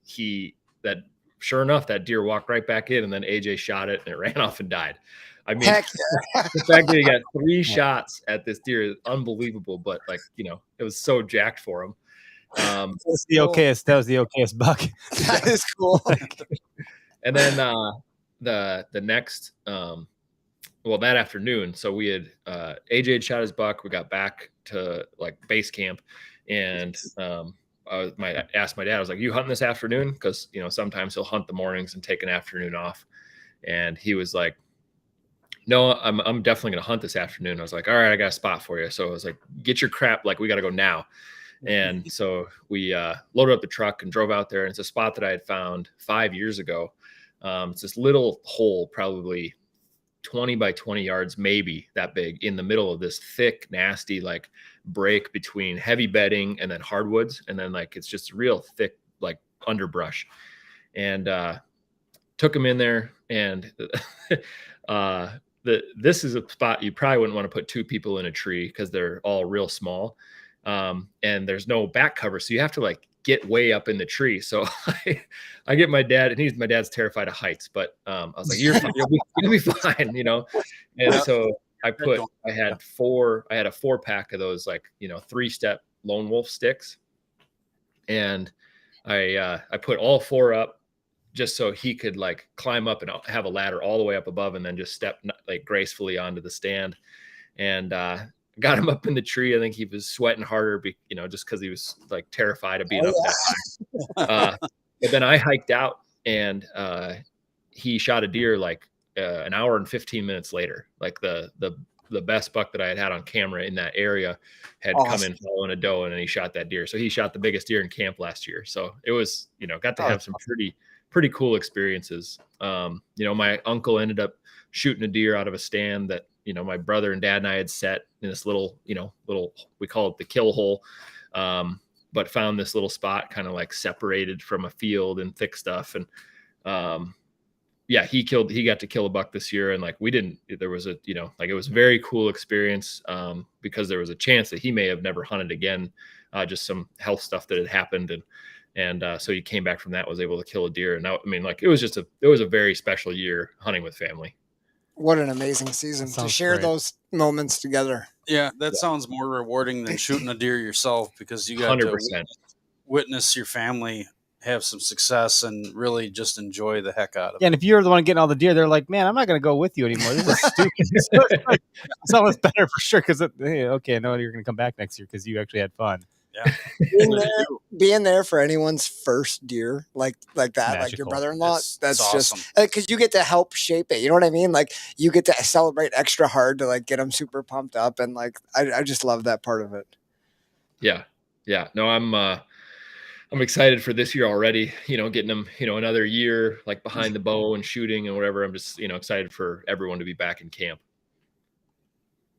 sure enough, that deer walked right back in, and then AJ shot it, and it ran off and died. I mean, the fact that he got 3 shots at this deer is unbelievable, but like, it was so jacked for him. That was the okayest buck. That is cool. And then the next, that afternoon, so we had AJ had shot his buck. We got back to like base camp, and I asked my dad, I was like, you hunting this afternoon? Because, sometimes he'll hunt the mornings and take an afternoon off. And he was like, no, I'm definitely going to hunt this afternoon. I was like, all right, I got a spot for you. So I was like, get your crap. Like, we got to go now. And so we loaded up the truck and drove out there. And it's a spot that I had found 5 years ago. It's this little hole, probably 20 by 20 yards, maybe that big, in the middle of this thick, nasty, like break between heavy bedding and then hardwoods. And then like, it's just real thick, like underbrush. And took him in there. And this is a spot you probably wouldn't want to put 2 people in a tree because they're all real small. And there's no back cover. So you have to like get way up in the tree. So I get my dad, and my dad's terrified of heights, but I was like, you'll be fine, you know? And so I had a 4-pack of those, like, you know, 3-step lone wolf sticks. And I put all 4 up just so he could like climb up and have a ladder all the way up above and then just step like gracefully onto the stand. And got him up in the tree. I think he was sweating harder, you know, just because he was like terrified of being up that high. But then I hiked out, and he shot a deer like an hour and 15 minutes later. Like the best buck that I had on camera in that area had come in following a doe, and then he shot that deer. So he shot the biggest deer in camp last year. So it was, you know, got to have some pretty cool experiences. You know, my uncle ended up shooting a deer out of a stand that, you know, my brother and dad and I had set in this little, we call it the kill hole. But found this little spot kind of like separated from a field and thick stuff. And he got to kill a buck this year. And like, there was a, you know, like it was a very cool experience because there was a chance that he may have never hunted again, just some health stuff that had happened. And so he came back from that, was able to kill a deer. And now, I mean, like it was a very special year hunting with family. What an amazing season to share those moments together. Yeah, that sounds more rewarding than shooting a deer yourself, because you got 100%. To witness your family have some success and really just enjoy the heck out of it. Yeah, and if you're the one getting all the deer, they're like, man, I'm not going to go with you anymore. This is stupid. It's almost better for sure because, hey, okay, I know you're going to come back next year because you actually had fun. Yeah, being there for anyone's first deer like that, magical. Like your brother-in-law, that's awesome. Just because you get to help shape it. You know what I mean? Like you get to celebrate extra hard to like get them super pumped up, and like I just love that part of it. Yeah. No, I'm excited for this year already. You know, getting them, you know, another year like behind the bow and shooting and whatever. I'm just, you know, excited for everyone to be back in camp.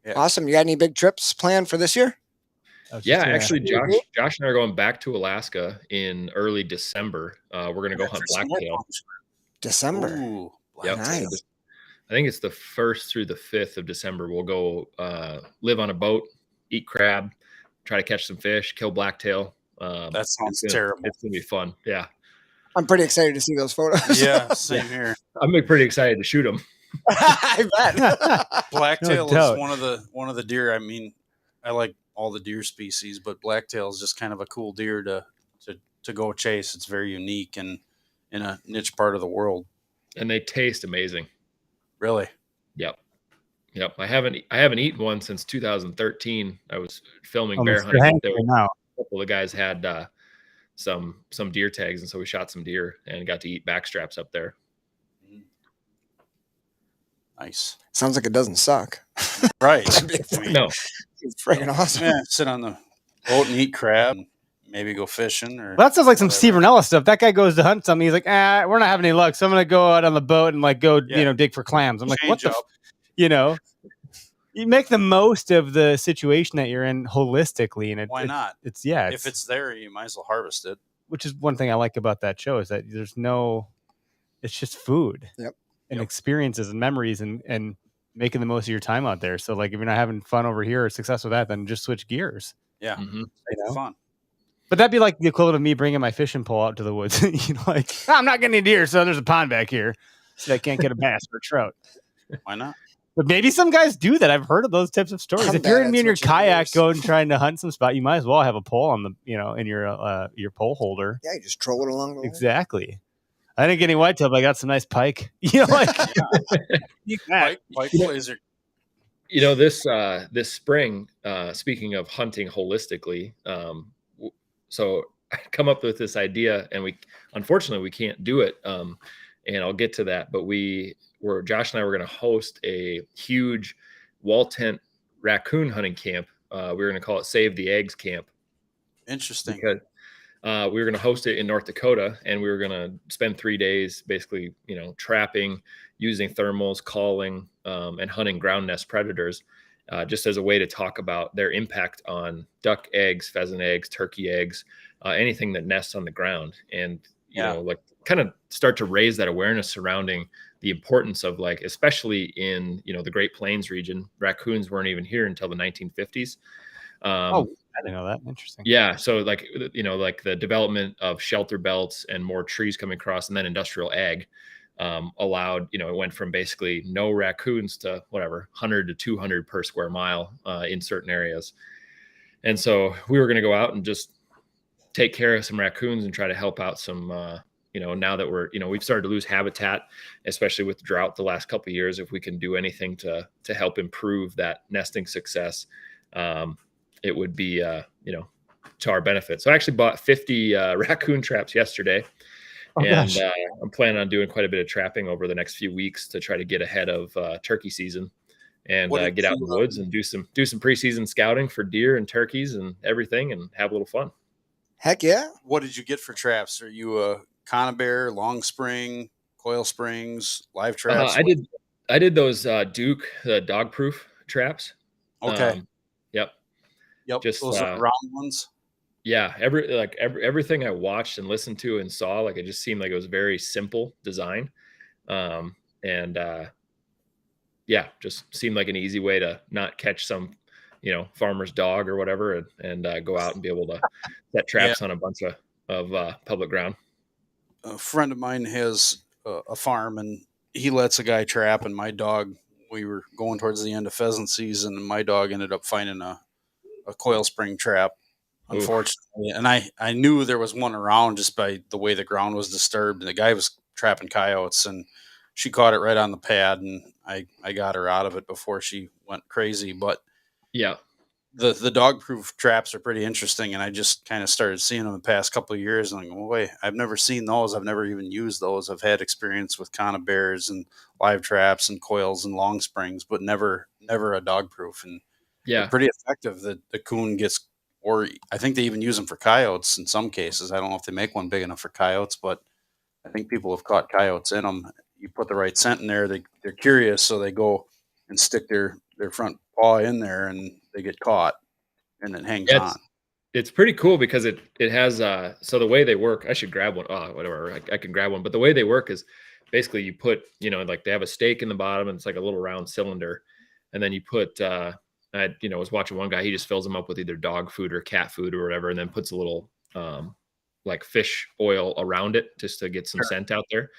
Yeah. Awesome. You got any big trips planned for this year? Yeah, actually, Josh and I are going back to Alaska in early December. We're going to go hunt blacktail. December. Ooh, yep. Nice. I think it's the 1st through the 5th of December. We'll go live on a boat, eat crab, try to catch some fish, kill blacktail. That sounds terrible. It's going to be fun. Yeah. I'm pretty excited to see those photos. Yeah, same here. I'm pretty excited to shoot them. I bet. Blacktail is one of the deer. I mean, I like all the deer species, but blacktail is just kind of a cool deer to go chase. It's very unique and in a niche part of the world. And they taste amazing. Really? Yep. I haven't eaten one since 2013. I was filming bear hunting. A couple of guys had some deer tags, and so we shot some deer and got to eat backstraps up there. Nice. Sounds like it doesn't suck. Right. No. It's freaking awesome. Yeah, sit on the boat and eat crab, and maybe go fishing. Or that sounds like some Steve Rinella stuff. That guy goes to hunt something. He's like, we're not having any luck, so I'm going to go out on the boat and like go, dig for clams. I'm like, what the, you make the most of the situation that you're in holistically, and why not? If it's there, you might as well harvest it. Which is one thing I like about that show is that it's just food. Yep. And experiences and memories and making the most of your time out there. So like if you're not having fun over here or success with that, then just switch gears. Yeah. Mm-hmm. It's fun. But that'd be like the equivalent of me bringing my fishing pole out to the woods. Like, I'm not getting any deer, so there's a pond back here. So I can't get a bass or a trout. Why not? But maybe some guys do that. I've heard of those types of stories. If you're in your kayak going trying to hunt some spot, you might as well have a pole on the, in your pole holder. Yeah, you just troll it along the way. Exactly. I didn't get any whitetail, but I got some nice pike. Pike blazer. This spring, speaking of hunting holistically, so I come up with this idea, and unfortunately we can't do it. And I'll get to that, but Josh and I were going to host a huge wall tent raccoon hunting camp. We were going to call it Save the Eggs Camp. Interesting. because we were going to host it in North Dakota, and we were going to spend 3 days basically, trapping, using thermals, calling, and hunting ground nest predators, just as a way to talk about their impact on duck eggs, pheasant eggs, turkey eggs, anything that nests on the ground. And, like kind of start to raise that awareness surrounding the importance of, like, especially in, the Great Plains region, raccoons weren't even here until the 1950s. I didn't know that. Interesting. Yeah. So like the development of shelter belts and more trees coming across, and then industrial ag allowed, it went from basically no raccoons to whatever, 100 to 200 per square mile in certain areas. And so we were going to go out and just take care of some raccoons and try to help out some, now that we're, we've started to lose habitat, especially with drought the last couple of years. If we can do anything to help improve that nesting success, it would be, to our benefit. So I actually bought 50 raccoon traps yesterday. And I'm planning on doing quite a bit of trapping over the next few weeks to try to get ahead of turkey season and get out in the woods and do some preseason scouting for deer and turkeys and everything, and have a little fun. Heck yeah. What did you get for traps? Are you a conibear, long spring, coil springs, live traps? I did those Duke, the dog proof traps. Okay. Yep. Just those are round ones. Yeah. Everything I watched and listened to and saw, like, it just seemed like it was very simple design. Just seemed like an easy way to not catch some, farmer's dog or whatever, and go out and be able to set traps on a bunch of public ground. A friend of mine has a farm, and he lets a guy trap, and my dog, we were going towards the end of pheasant season, and my dog ended up finding a coil spring trap, unfortunately. Oof. And I knew there was one around just by the way the ground was disturbed, and the guy was trapping coyotes, and she caught it right on the pad, and I got her out of it before she went crazy. But yeah, the dog proof traps are pretty interesting, and I just kind of started seeing them the past couple of years, and I'm like, wait, I've never seen those. I've never even used those. I've had experience with conibears and live traps and coils and long springs, but never a dog proof. And they're pretty effective. The coon gets, or I think they even use them for coyotes in some cases. I don't know if they make one big enough for coyotes, but I think people have caught coyotes in them. You put the right scent in there, they're curious, so they go and stick their front paw in there, and they get caught, and it hangs on. It's pretty cool because it has so the way they work, I should grab one. Whatever, I can grab one. But the way they work is basically you put, like, they have a stake in the bottom, and it's like a little round cylinder, and then you put I was watching one guy, he just fills them up with either dog food or cat food or whatever, and then puts a little like fish oil around it just to get some scent out there.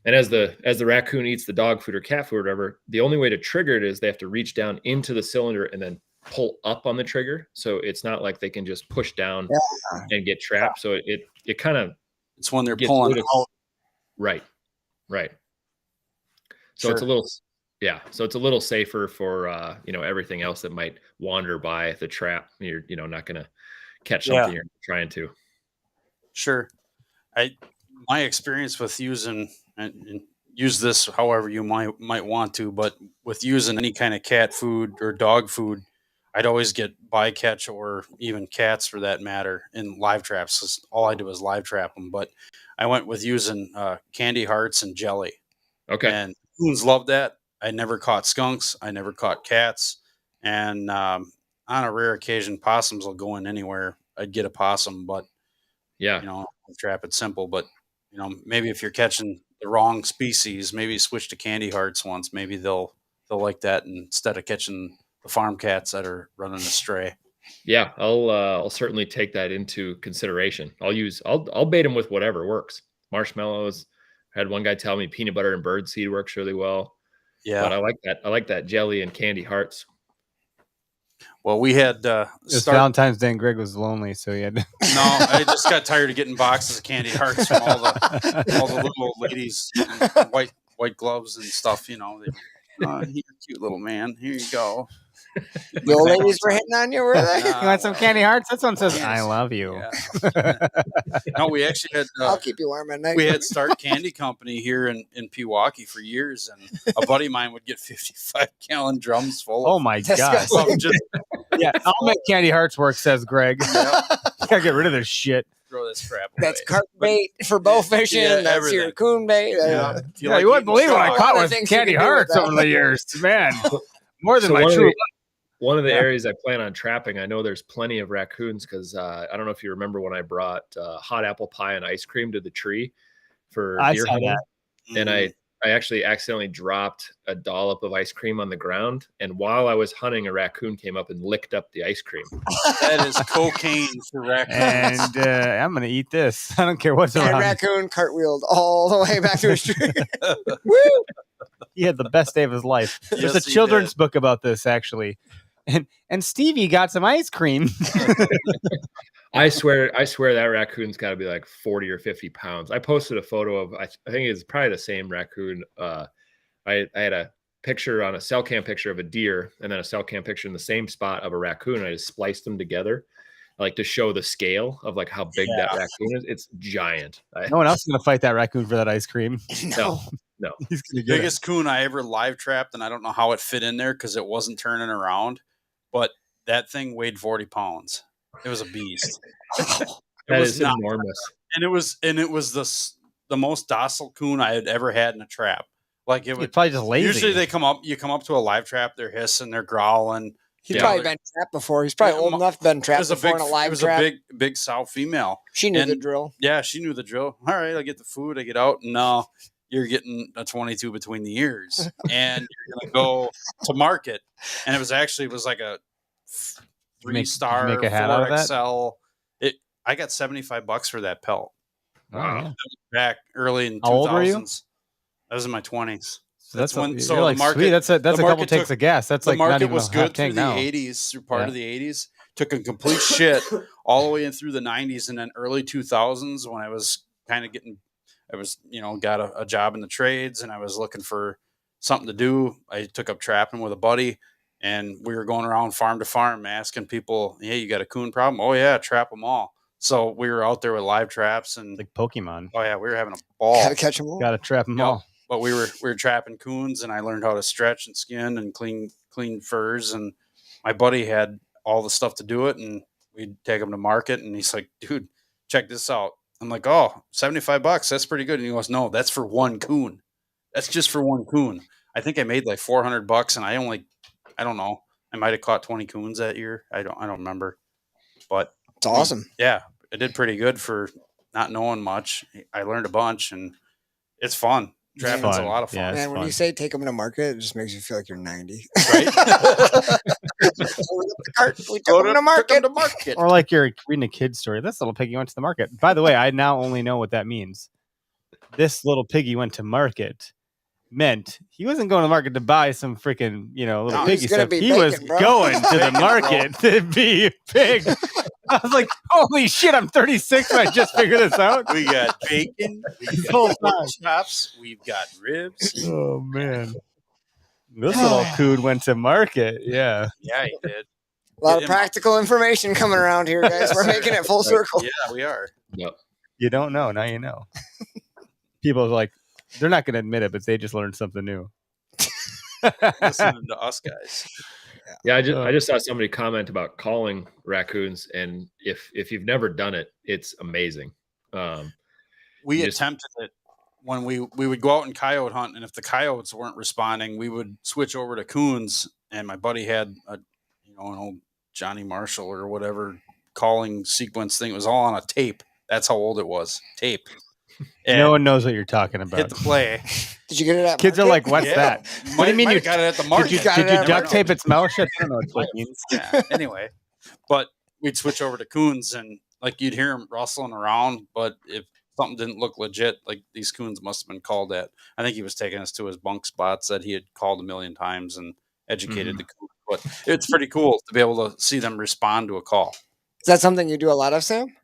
And as the raccoon eats the dog food or cat food or whatever, the only way to trigger it is they have to reach down into the cylinder and then pull up on the trigger. So it's not like they can just push down and get trapped. So it kind of, it's when they're pulling out. Right. So it's a little, so it's a little safer for, everything else that might wander by the trap. You're, not going to catch something you're trying to. Sure. My experience with using, and use this however you might want to, but with using any kind of cat food or dog food, I'd always get bycatch, or even cats for that matter, in live traps. 'Cause all I do is live trap them. But I went with using candy hearts and jelly. Okay. And coons love that. I never caught skunks. I never caught cats. And on a rare occasion, possums will go in anywhere. I'd get a possum, but trap it simple. But maybe if you're catching the wrong species, maybe switch to candy hearts once. Maybe they'll like that instead of catching the farm cats that are running astray. Yeah, I'll certainly take that into consideration. I'll bait them with whatever works. Marshmallows. I had one guy tell me peanut butter and birdseed works really well. Yeah, but I like that jelly and candy hearts. Well, we had it's Valentine's Day, and Greg was lonely, so he had. No, I just got tired of getting boxes of candy hearts from all the little old ladies, in white gloves and stuff. You're a cute little man. Here you go. The old ladies were hitting on you, were they? You want some candy hearts? This one says, "I love you." Yeah. No, we actually had. I'll keep you warm at night. We had Start Candy Company here in Pewaukee for years, and a buddy of mine would get 55-gallon drums full. Oh my god! Disgusting. Yeah, I'll make candy hearts work, says Greg. Gotta get rid of this shit. Throw this crap. That's away. carp bait for bow fishing. Yeah, that's everything. your coon bait. Yeah. If Yeah, you wouldn't eating believe what I shark- caught Other with things you candy can do with hearts that. over the years, man. More than So my one of true. the- One of the Yeah. areas I plan on trapping, I know there's plenty of raccoons because I don't know if you remember when I brought hot apple pie and ice cream to the tree for I deer saw hunting, that. and I actually accidentally dropped a dollop of ice cream on the ground, and while I was hunting, a raccoon came up and licked up the ice cream. That is cocaine for raccoons. And I'm gonna eat this. I don't care what's And around. raccoon cartwheeled all the way back to his tree. Woo! He had the best day of his life. There's Yes, a he children's did. book about this actually. And Stevie got some ice cream. I swear that raccoon's got to be like 40 or 50 pounds. I posted a photo of, I think it's probably the same raccoon. I had a picture on a cell cam picture of a deer and then a cell cam picture in the same spot of a raccoon. And I just spliced them together, like to show the scale of like how big that raccoon is. It's giant. No one else is gonna fight that raccoon for that ice cream. No. He's gonna get it. Biggest coon I ever live trapped, and I don't know how it fit in there because it wasn't turning around, but that thing weighed 40 pounds. It was a beast. That was is not- enormous. And it was the most docile coon I had ever had in a trap. Like it He's would probably just lazy. usually you come up to a live trap, they're hissing, they're growling. He's Yeah. probably been trapped before. He's probably old enough to been It trapped was a before big, in a live it was trap. a big sow female. She knew the and- drill. Yeah, she knew the drill. All right, I get the food, I get out. No, you're getting a 22 between the ears, and you're gonna go to market. And it was like a Did you make 3-star a hat out of that? 4XL. I got $75 for that pelt Oh, yeah. back early in How old were you? 2000s. I was in my 20s. So that's when- you're so the like market- sweet. That's a the couple market takes took- of gas. That's The like not market even was a half good through tank the now. 80s, through part Yeah. of the 80s. Took a complete shit all the way in through the 90s, and then early 2000s when I was kind of got a job in the trades, and I was looking for something to do. I took up trapping with a buddy, and we were going around farm to farm asking people, "Hey, you got a coon problem?" "Oh yeah, trap them all." So we were out there with live traps, and Like Pokemon. oh yeah, we were having a ball. Gotta catch them all. Got to trap them Yep. all. But we were trapping coons, and I learned how to stretch and skin and clean furs. And my buddy had all the stuff to do it, and we'd take him to market. And he's like, "Dude, check this out." I'm like, "Oh, $75. That's pretty good." And he goes, "No, that's for one coon. That's just for one coon." I think I made like $400, and I don't know. I might have caught 20 coons that year. I don't remember, but It's awesome. yeah, I did pretty good for not knowing much. I learned a bunch, and it's fun. It's Trapping's fun. a lot of fun. Yeah. That's Man, when you fun. say take them to market, it just makes you feel like you're 90. Right? We took them to market. Or like you're reading a kid's story. This little piggy went to the market. By the way, I now only know what that means. This little piggy went to market meant he wasn't going to market to buy some freaking, little No, he's piggy gonna stuff. be He was bacon, bro. going to the Bacon, bro. market to be big. I was like, holy shit, I'm 36 and I just figured this out. We got bacon, we Whole got time. pork chops, we've got ribs. Oh, man. This little coon went to market. Yeah. Yeah, he did. A lot Get of him practical information coming around here, guys. We're making it full circle. Yeah, we are. Yep. You don't know. Now you know. People are like, they're not going to admit it, but they just learned something new. Listening to us guys. Yeah, I just saw somebody comment about calling raccoons, and if you've never done it, it's amazing. We Just- attempted it when we would go out and coyote hunt, and if the coyotes weren't responding, we would switch over to coons. And my buddy had an old Johnny Marshall or whatever calling sequence thing. It was all on a tape. That's how old it was. Tape. And No one knows what you're talking hit about. the play. Did you get it at Kids are market? like, what's Yeah. that? Might, What do you mean might you have got it at the Did market? you, got did it you at duct market. tape its mouth shut? I don't know what that means. Yeah. Anyway, but we'd switch over to coons, and like you'd hear him rustling around, but if something didn't look legit, like these coons must have been called at. I think he was taking us to his bunk spots that he had called a million times and educated the coons. But it's pretty cool to be able to see them respond to a call. Is that something you do a lot of, Sam?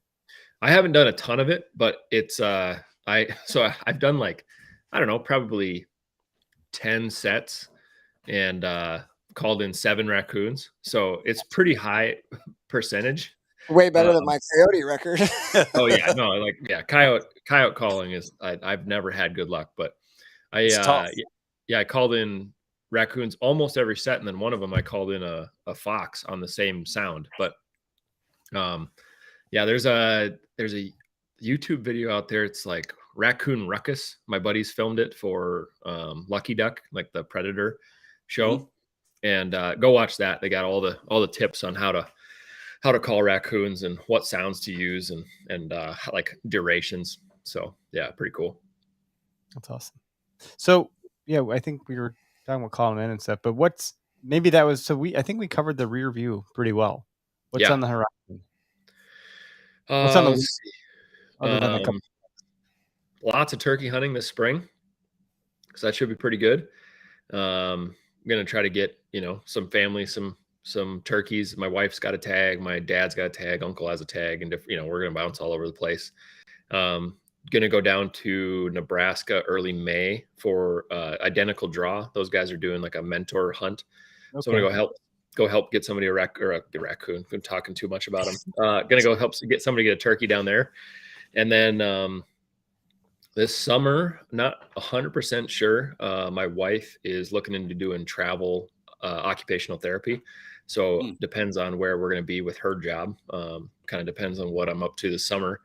I haven't done a ton of it, but it's I've done like, I don't know, probably 10 sets and called in 7 raccoons. So it's pretty high percentage. Way better than my coyote record. Oh yeah, no, like yeah, coyote calling is I've never had good luck, but It's tough. I called in raccoons almost every set, and then one of them I called in a fox on the same sound. But Yeah, there's a YouTube video out there. It's like Raccoon Ruckus. My buddies filmed it for Lucky Duck, like the Predator show. And go watch that. They got all the tips on how to call raccoons and what sounds to use and like durations. So yeah, pretty cool. That's awesome. So yeah, I think we were talking about calling them in and stuff, but I think we covered the rear view pretty well. What's Yeah. on the horizon? What's on the Let's see. other than a couple? Lots of turkey hunting this spring, so that should be pretty good. I'm gonna try to get some family, some turkeys. My wife's got a tag, my dad's got a tag, uncle has a tag, and we're gonna bounce all over the place. Gonna go down to Nebraska early May for identical draw. Those guys are doing like a mentor hunt. Okay. So I'm gonna go help get somebody a raccoon. I'm talking too much about them. Gonna go help get somebody get a turkey down there, and then this summer, not 100% sure. My wife is looking into doing travel occupational therapy. So depends on where we're going to be with her job. Kind of depends on what I'm up to this summer.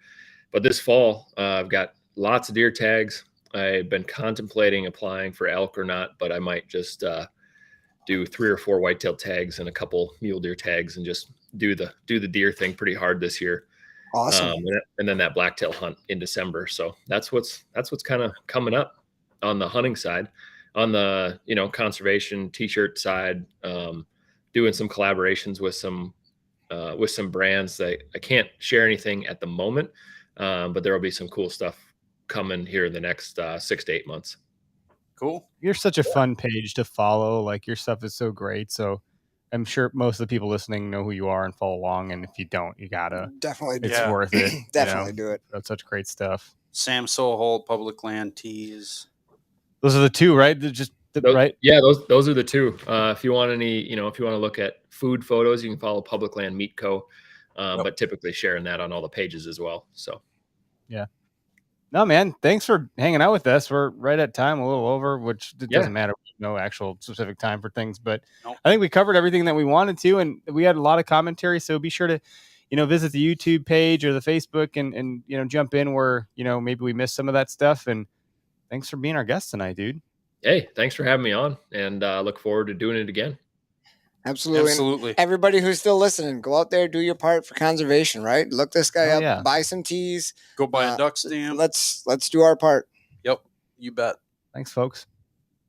But this fall, I've got lots of deer tags. I've been contemplating applying for elk or not, but I might just do 3 or 4 whitetail tags and a couple mule deer tags and just do the deer thing pretty hard this year. Awesome. And then that blacktail hunt in December. So that's what's kind of coming up on the hunting side. On the conservation t-shirt side, doing some collaborations with some brands that I can't share anything at the moment, but there will be some cool stuff coming here in the next 6 to 8 months. Cool. You're such a fun page to follow. Like, your stuff is so great. So I'm sure most of the people listening know who you are and follow along. And if you don't, you gotta definitely it's worth it. Definitely do it. That's such great stuff. Sam Soholt, Public Land Tees. Those are the two, right? Right? Yeah, those are the two. If you want if you want to look at food photos, you can follow Public Land Meat Co. But typically sharing that on all the pages as well. So yeah. No, man, thanks for hanging out with us. We're right at time, a little over, which it doesn't matter. No actual specific time for things, but I think we covered everything that we wanted to, and we had a lot of commentary. So be sure to, visit the YouTube page or the Facebook and jump in where, maybe we missed some of that stuff. And thanks for being our guest tonight, dude. Hey, thanks for having me on, and look forward to doing it again. Absolutely. And everybody who's still listening, go out there, do your part for conservation, right? Look this guy up, buy some teas. Go buy a duck stand. Let's do our part. Yep, you bet. Thanks, folks.